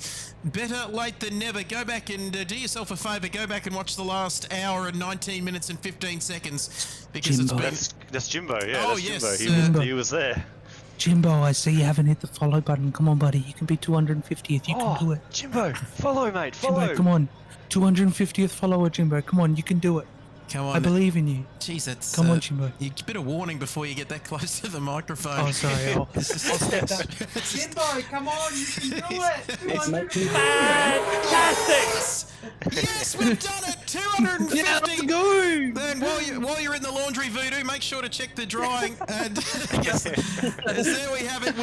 Better late than never. Go back and do yourself a favour, go back and watch the last hour and 19 minutes and 15 seconds, because Jimbo. it's been... That's Jimbo, yeah. Oh, that's yes, Jimbo. He was there. Jimbo, I see you haven't hit the follow button. Come on, buddy, you can be 250th. You can do it. Jimbo, follow, mate, follow. Jimbo, come on. 250th follower, Jimbo. Come on, you can do it. Come on. I believe in you. Jeez, it's... Come on, Jimbo. You a bit of warning before you get that close to the microphone. Oh, sorry. I'll step back. Jimbo, come on, you can do it! Fantastic! Yes, we've done it! 250! Yeah, let's go! Then while you're in the laundry voodoo, make sure to check the drying. And yes, there we have it.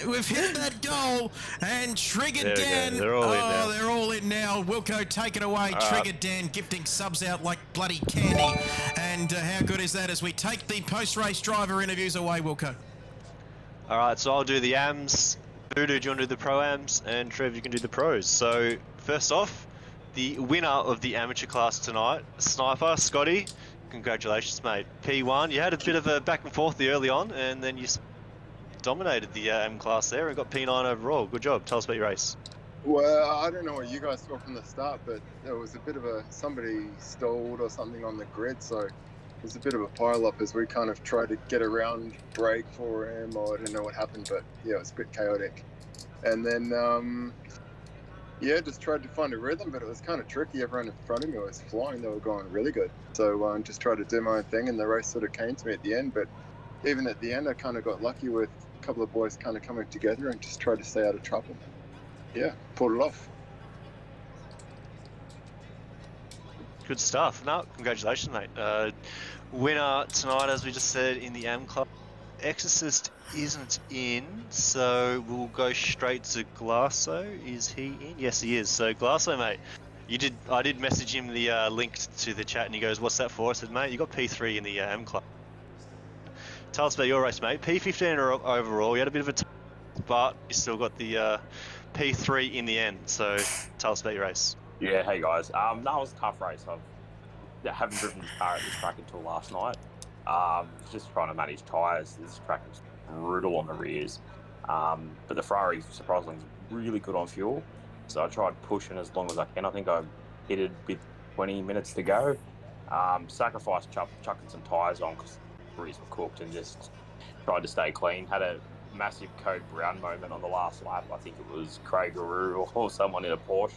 We've hit that goal, and Trigger Dan. They're all in now. They're all in now. Wilco, take it away. Trigger Dan gifting subs out like bloody candy. And how good is that as we take the post-race driver interviews away, Wilco? All right, so I'll do the AMs. Voodoo, do you want to do the pro-AMs? And Trev, you can do the pros. So first off, the winner of the amateur class tonight, Sniper, Scotty, congratulations, mate. P1, you had a bit of a back and forth early on, and then you dominated the AM class there and got P9 overall. Good job. Tell us about your race. Well, I don't know what you guys saw from the start, but there was a bit of somebody stalled or something on the grid, so there's a bit of a pile-up as we kind of tried to get around brake for him, or I don't know what happened, but yeah, it was a bit chaotic. And then, yeah, just tried to find a rhythm, but it was kind of tricky. Everyone in front of me was flying. They were going really good. So just tried to do my own thing, and the race sort of came to me at the end. But even at the end, I kind of got lucky with a couple of boys kind of coming together and just tried to stay out of trouble. Yeah, pulled it off. Good stuff. No, congratulations, mate. Winner tonight, as we just said, in the AM Club. Exorcist isn't in, so we'll go straight to Glasso. Is he in? Yes, he is. So Glasso, mate, I did message him the link to the chat, and he goes, "What's that for?" I said, "Mate, you got P3 in the AM Club." Tell us about your race, mate. P15 overall. You had a bit of a, but you still got the P3 in the end. So tell us about your race. Yeah, hey guys. No, it was a tough race. I haven't driven this car at this track until last night. Just trying to manage tyres. This track is brutal on the rears. But the Ferrari, surprisingly, is really good on fuel. So I tried pushing as long as I can. I think I hit it with 20 minutes to go. Sacrificed chucking some tyres on because the rears were cooked and just tried to stay clean. Had a massive Code Brown moment on the last lap. I think it was Craig Aru or someone in a Porsche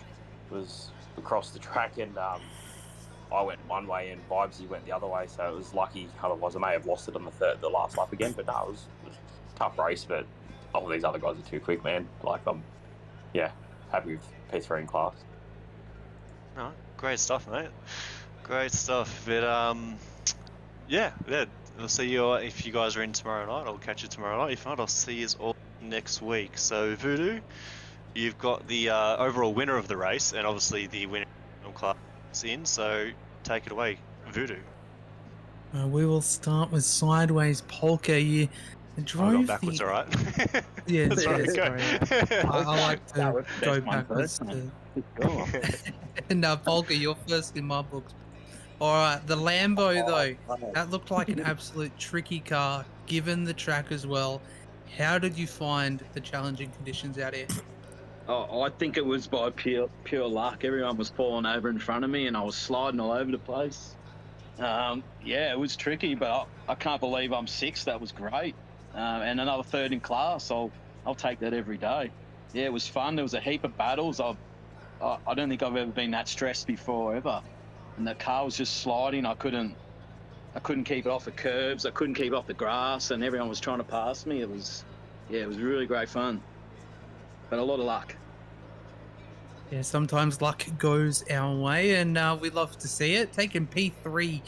was across the track, and I went one way and Vibesy went the other way, so it was lucky. Otherwise, I may have lost it on the last lap again. But no, it was a tough race. But all these other guys are too quick, man. Like I'm, happy with P3 in class. No, great stuff, mate. Great stuff. But I'll see you if you guys are in tomorrow night. I'll catch you tomorrow night. If not, I'll see you all next week. So Voodoo, you've got the overall winner of the race, and obviously the winner of class in. So take it away, Voodoo. We will start with Sideways Polka. You drove I got backwards, all right. Yeah, That's right. sorry. I like to go backwards. No, Polka, you're first in my books. All right, the Lambo though, that looked like an absolute tricky car, given the track as well. How did you find the challenging conditions out here? Oh, I think it was by pure luck. Everyone was falling over in front of me, and I was sliding all over the place. It was tricky, but I can't believe I'm sixth. That was great, and another third in class. I'll take that every day. Yeah, it was fun. There was a heap of battles. I don't think I've ever been that stressed before ever. And the car was just sliding. I couldn't keep it off the curbs. I couldn't keep it off the grass, and everyone was trying to pass me. It was really great fun, but a lot of luck. Yeah, sometimes luck goes our way, and we love to see it. Taking P3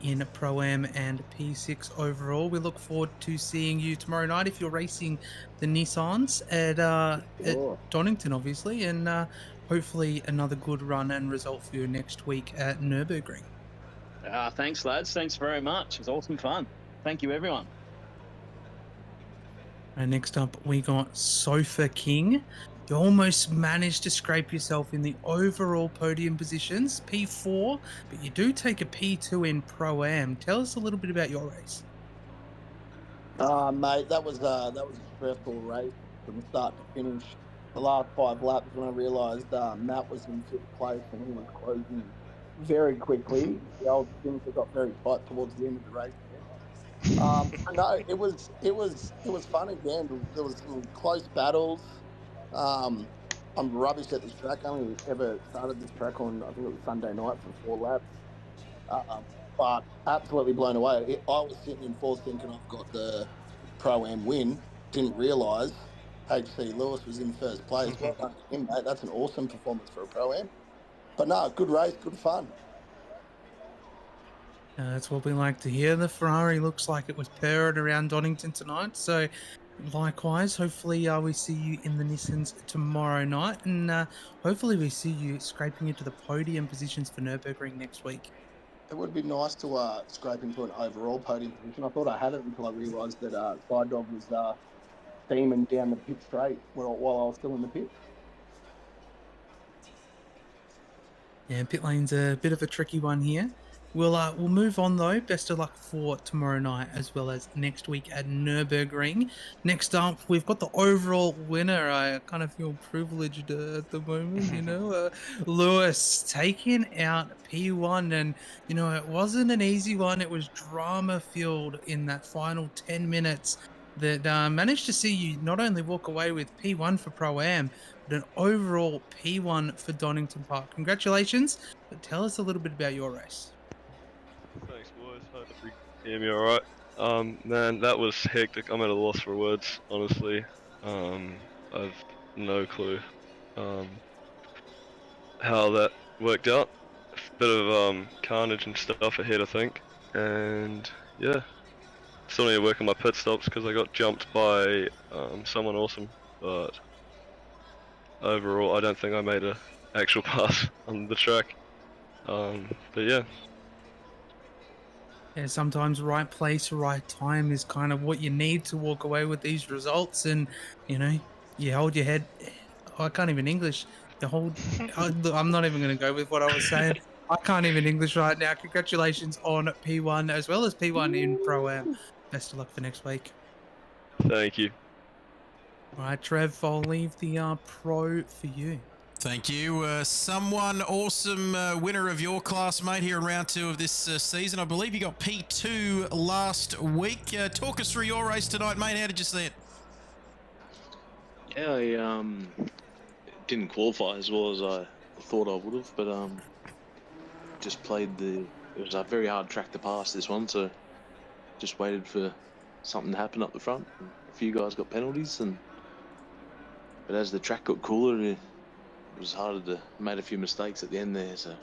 in Pro-Am and P6 overall. We look forward to seeing you tomorrow night if you're racing the Nissans at Donington, obviously, and hopefully another good run and result for you next week at Nürburgring. Thanks, lads. Thanks very much. It was awesome fun. Thank you, everyone. And next up, we got Sofa King. You almost managed to scrape yourself in the overall podium positions, P4, but you do take a P2 in Pro-Am. Tell us a little bit about your race. Mate, that was a stressful race from start to finish. The last 5 laps, when I realised Matt was in 5th place and he was closing very quickly, the old things got very tight towards the end of the race. No, it was fun again. There was some close battles. I'm rubbish at this track. I only ever started this track on, I think it was Sunday night for 4 laps. But absolutely blown away. I was sitting in 4th thinking I've got the Pro-Am win. Didn't realise HC Lewis was in 1st place. Well done to him, mate. That's an awesome performance for a Pro-Am. But no, good race, good fun. That's what we like to hear. The Ferrari looks like it was purred around Donington tonight. So likewise, hopefully we see you in the Nissans tomorrow night. And hopefully we see you scraping into the podium positions for Nürburgring next week. It would be nice to scrape into an overall podium position. I thought I had it until I realised that Side Dog was steaming down the pit straight while I was still in the pit. Yeah, pit lane's a bit of a tricky one here. We'll move on though. Best of luck for tomorrow night as well as next week at Nürburgring. Next up, we've got the overall winner. I kind of feel privileged at the moment, you know. Lewis taking out P1, and you know it wasn't an easy one. It was drama filled in that final 10 minutes that managed to see you not only walk away with P1 for Pro-Am, but an overall P1 for Donington Park. Congratulations, but tell us a little bit about your race. Thanks, boys. Hope you hear me all right. Man, that was hectic. I'm at a loss for words, honestly. I've no clue how that worked out. Bit of carnage and stuff ahead, I think, and yeah, still need to work on my pit stops because I got jumped by someone awesome. But overall, I don't think I made a actual pass on the track. But yeah. Yeah, sometimes right place, right time is kind of what you need to walk away with these results. And, you know, you hold your head. I can't even English. You hold. I'm not even going to go with what I was saying. I can't even English right now. Congratulations on P1 as well as P1 in Pro Am. Best of luck for next week. Thank you. All right, Trev, I'll leave the pro for you. Thank you. Someone awesome winner of your class, mate, here in round 2 of this season. I believe you got P2 last week. Talk us through your race tonight, mate. How did you see it? Yeah, I didn't qualify as well as I thought I would have, but just played it was a very hard track to pass, this one, so just waited for something to happen up the front. And a few guys got penalties, but as the track got cooler, it was harder to made a few mistakes at the end there. So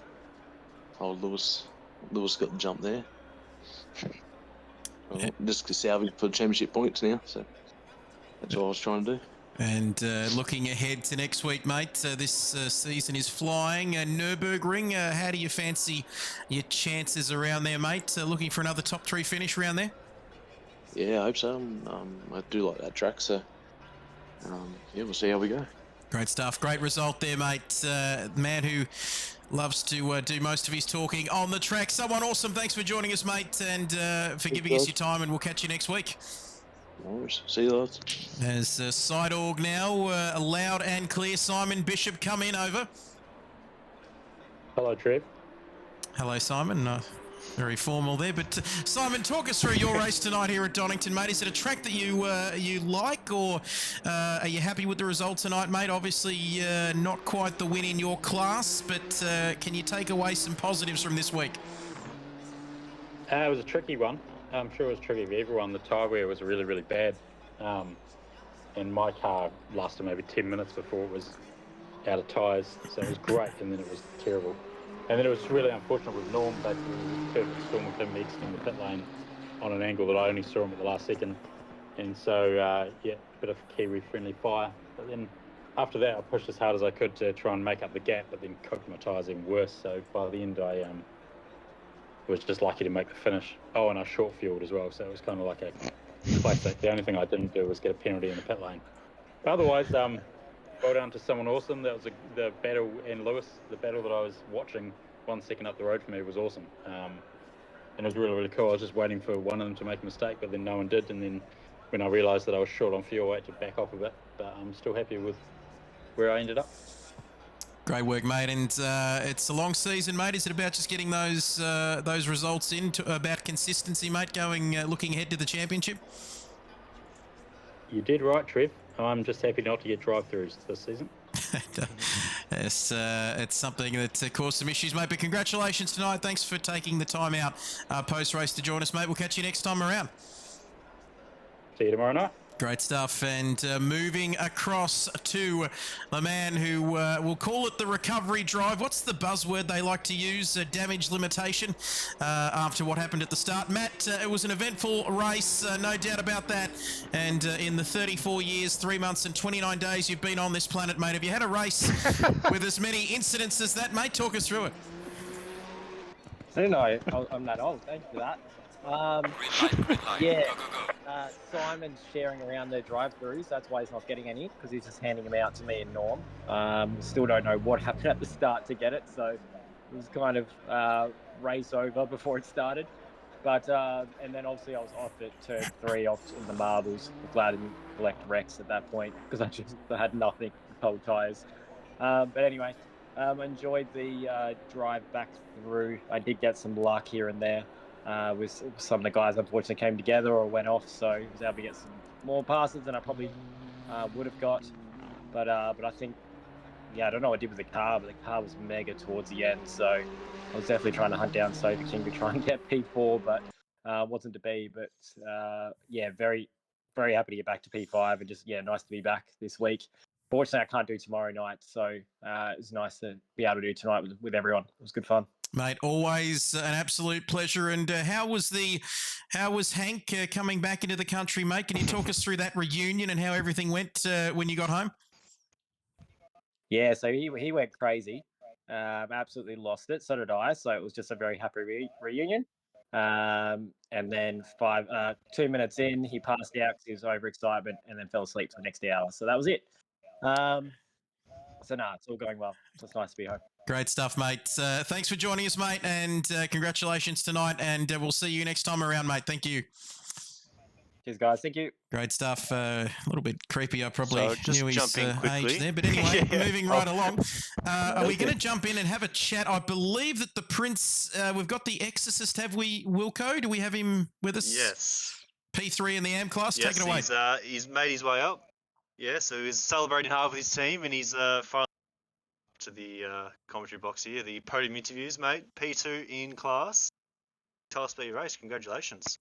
old Lewis got the jump there. Well, just to salvage for championship points now. So that's what I was trying to do. And looking ahead to next week, mate, this season is flying. Nürburgring, how do you fancy your chances around there, mate? Looking for another top 3 finish around there? Yeah, I hope so. I do like that track, so yeah, we'll see how we go. Great stuff. Great result there, mate. Man who loves to do most of his talking on the track. Someone awesome. Thanks for joining us, mate, and for giving us your time, and we'll catch you next week. No worries. See you lads. As side org now, loud and clear. Simon Bishop, come in, over. Hello, Trev. Hello, Simon. Very formal there, but Simon, talk us through your race tonight here at Donington, mate. Is it a track that you like, or are you happy with the result tonight, mate? Obviously, not quite the win in your class, but can you take away some positives from this week? It was a tricky one. I'm sure it was tricky for everyone. The tyre wear was really, really bad, and my car lasted maybe 10 minutes before it was out of tyres, so it was great, and then it was terrible. And then it was really unfortunate with Norm. Basically, it was a perfect storm with him exiting the pit lane on an angle that I only saw him at the last second. And so, yeah, a bit of Kiwi-friendly fire. But then after that, I pushed as hard as I could to try and make up the gap, but then cooked my tyres even worse. So by the end, I was just lucky to make the finish. Oh, and I short fueled as well, so it was kind of like a classic. The only thing I didn't do was get a penalty in the pit lane. But otherwise, well done to someone awesome. That was the battle, and Lewis, the battle that I was watching 1 second up the road from me was awesome. And it was really, really cool. I was just waiting for one of them to make a mistake, but then no one did. And then when I realised that I was short on fuel, I had to back off a bit. But I'm still happy with where I ended up. Great work, mate. And it's a long season, mate. Is it about just getting those results in, about consistency, mate, looking ahead to the championship? You did right, Trev. I'm just happy not to get drive-throughs this season. It's something that caused some issues, mate. But congratulations tonight. Thanks for taking the time out post-race to join us, mate. We'll catch you next time around. See you tomorrow night. Great stuff. And moving across to the man who we'll call it the recovery drive. What's the buzzword they like to use? Damage limitation after what happened at the start. Matt, it was an eventful race, no doubt about that. And in the 34 years, 3 months and 29 days you've been on this planet, mate, have you had a race with as many incidents as that, mate? Talk us through it. I don't know. I'm that old. Thank you for that. Yeah, Simon's sharing around the drive-throughs. That's why he's not getting any, because he's just handing them out to me and Norm. Still don't know what happened at the start to get it, so it was kind of race over before it started. But and then obviously I was off at turn 3 off in the marbles. Glad I didn't collect Rex at that point because I just had nothing, cold tyres. But anyway, enjoyed the drive back through. I did get some luck here and there. With some of the guys unfortunately came together or went off, so I was able to get some more passes than I probably would have got. But I think, yeah, I don't know what I did with the car, but the car was mega towards the end, so I was definitely trying to hunt down Sofa King to try and get P4, but wasn't to be. But yeah, very, very happy to get back to P5 and just nice to be back this week. Fortunately, I can't do tomorrow night, so it was nice to be able to do tonight with everyone. It was good fun. Mate, always an absolute pleasure. And how was Hank coming back into the country, mate? Can you talk us through that reunion and how everything went when you got home? Yeah, so he went crazy, absolutely lost it. So did I. So it was just a very happy reunion. And then 2 minutes in, he passed out because he was overexcited and then fell asleep for the next hour. So that was it. So it's all going well. So it's nice to be home. Great stuff, mate. Thanks for joining us, mate, and congratulations tonight. And we'll see you next time around, mate. Thank you. Cheers, guys. Thank you. Great stuff. A little bit creepy. I probably knew his age there. But anyway, moving right along. Are we going to jump in and have a chat? I believe that the Prince, we've got the Exorcist, have we, Wilco? Do we have him with us? Yes. P3 in the AM class? Yes, take it away. He's made his way up. Yeah, so he's celebrating hard with his team, and he's finally to the commentary box here. The podium interviews, mate. P2 in class. Tell us about your race. Congratulations.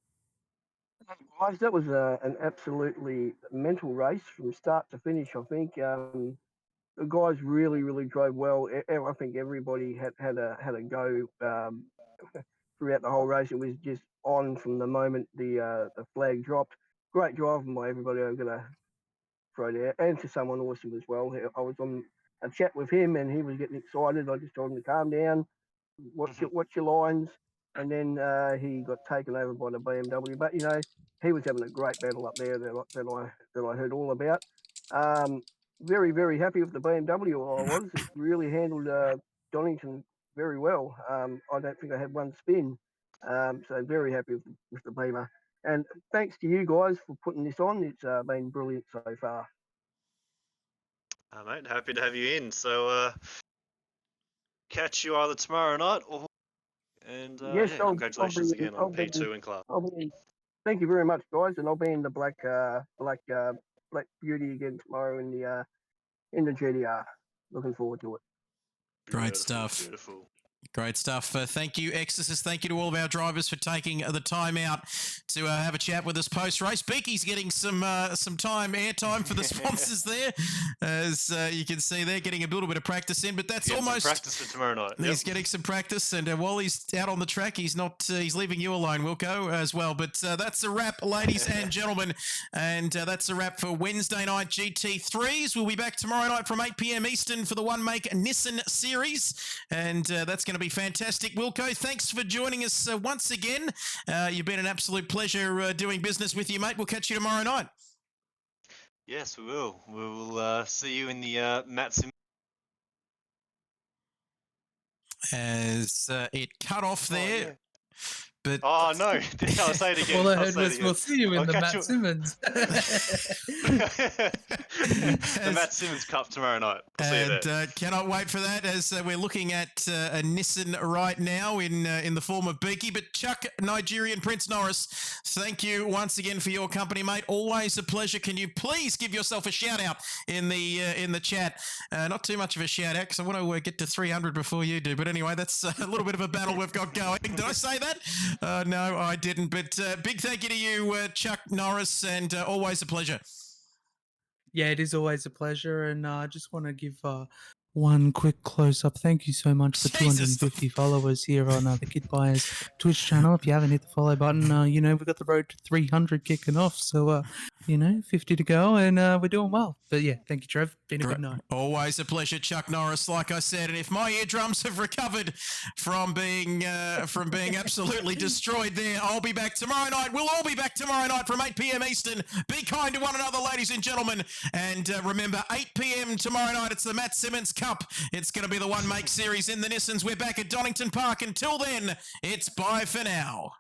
Guys, that was an absolutely mental race from start to finish. I think the guys really, really drove well. I think everybody had a go throughout the whole race. It was just on from the moment the flag dropped. Great driving by everybody. I'm gonna throw there, and to someone awesome as well. I was on a chat with him, and he was getting excited. I just told him to calm down, watch your lines, and then he got taken over by the BMW. But he was having a great battle up there that I heard all about. Very, very happy with the BMW. I was. It really handled Donington very well. I don't think I had one spin, so very happy with the Beamer. And thanks to you guys for putting this on. It's been brilliant so far. Mate, happy to have you in. So catch you either tomorrow night or yes, congratulations again on P2 in class. Thank you very much, guys, and I'll be in the Black Beauty again tomorrow in the GTR. Looking forward to it. Great stuff. Beautiful. Great stuff. Thank you, Exorcist. Thank you to all of our drivers for taking the time out to have a chat with us post-race. Beaky's getting some airtime for the sponsors there. As you can see, they're getting a little bit of practice in, but that's almost practice for tomorrow night. He's getting some practice, and while he's out on the track, he's leaving you alone, Wilco, as well. But that's a wrap, ladies and gentlemen, and that's a wrap for Wednesday night GT3s. We'll be back tomorrow night from 8 p.m. Eastern for the one-make Nissan Series, and that's going to be fantastic. Wilco, thanks for joining us once again. You've been an absolute pleasure doing business with you, mate. We'll catch you tomorrow night. Yes, we will. We will see you in the Matt Sim. As it cut off there. Yeah. But no, I'll say it again. All I heard was, we'll see you in the Matt Simmons. The Matt Simmons Cup tomorrow night. We'll see you there. Cannot wait for that, as we're looking at a Nissan right now in the form of Beaky. But Chuck, Nigerian Prince Norris, thank you once again for your company, mate. Always a pleasure. Can you please give yourself a shout out in the chat? Not too much of a shout out, because I want to get to 300 before you do. But anyway, that's a little bit of a battle we've got going. Did I say that? No, I didn't. But big thank you to you, Chuck Norris, and always a pleasure. Yeah, it is always a pleasure, and I just want to give one quick close-up. Thank you so much for 250 followers here on the Kit Buyers Twitch channel. If you haven't hit the follow button, we've got the road to 300 kicking off, so 50 to go, and we're doing well. But yeah, thank you, Trev. Been a good night. Always a pleasure, Chuck Norris. Like I said, and if my eardrums have recovered from being absolutely destroyed there, I'll be back tomorrow night. We'll all be back tomorrow night from 8 p.m. Eastern. Be kind to one another, ladies and gentlemen, and remember, 8 p.m. tomorrow night. It's the Matt Simmons Cup. It's going to be the one-make series in the Nissans. We're back at Donington Park. Until then, it's bye for now.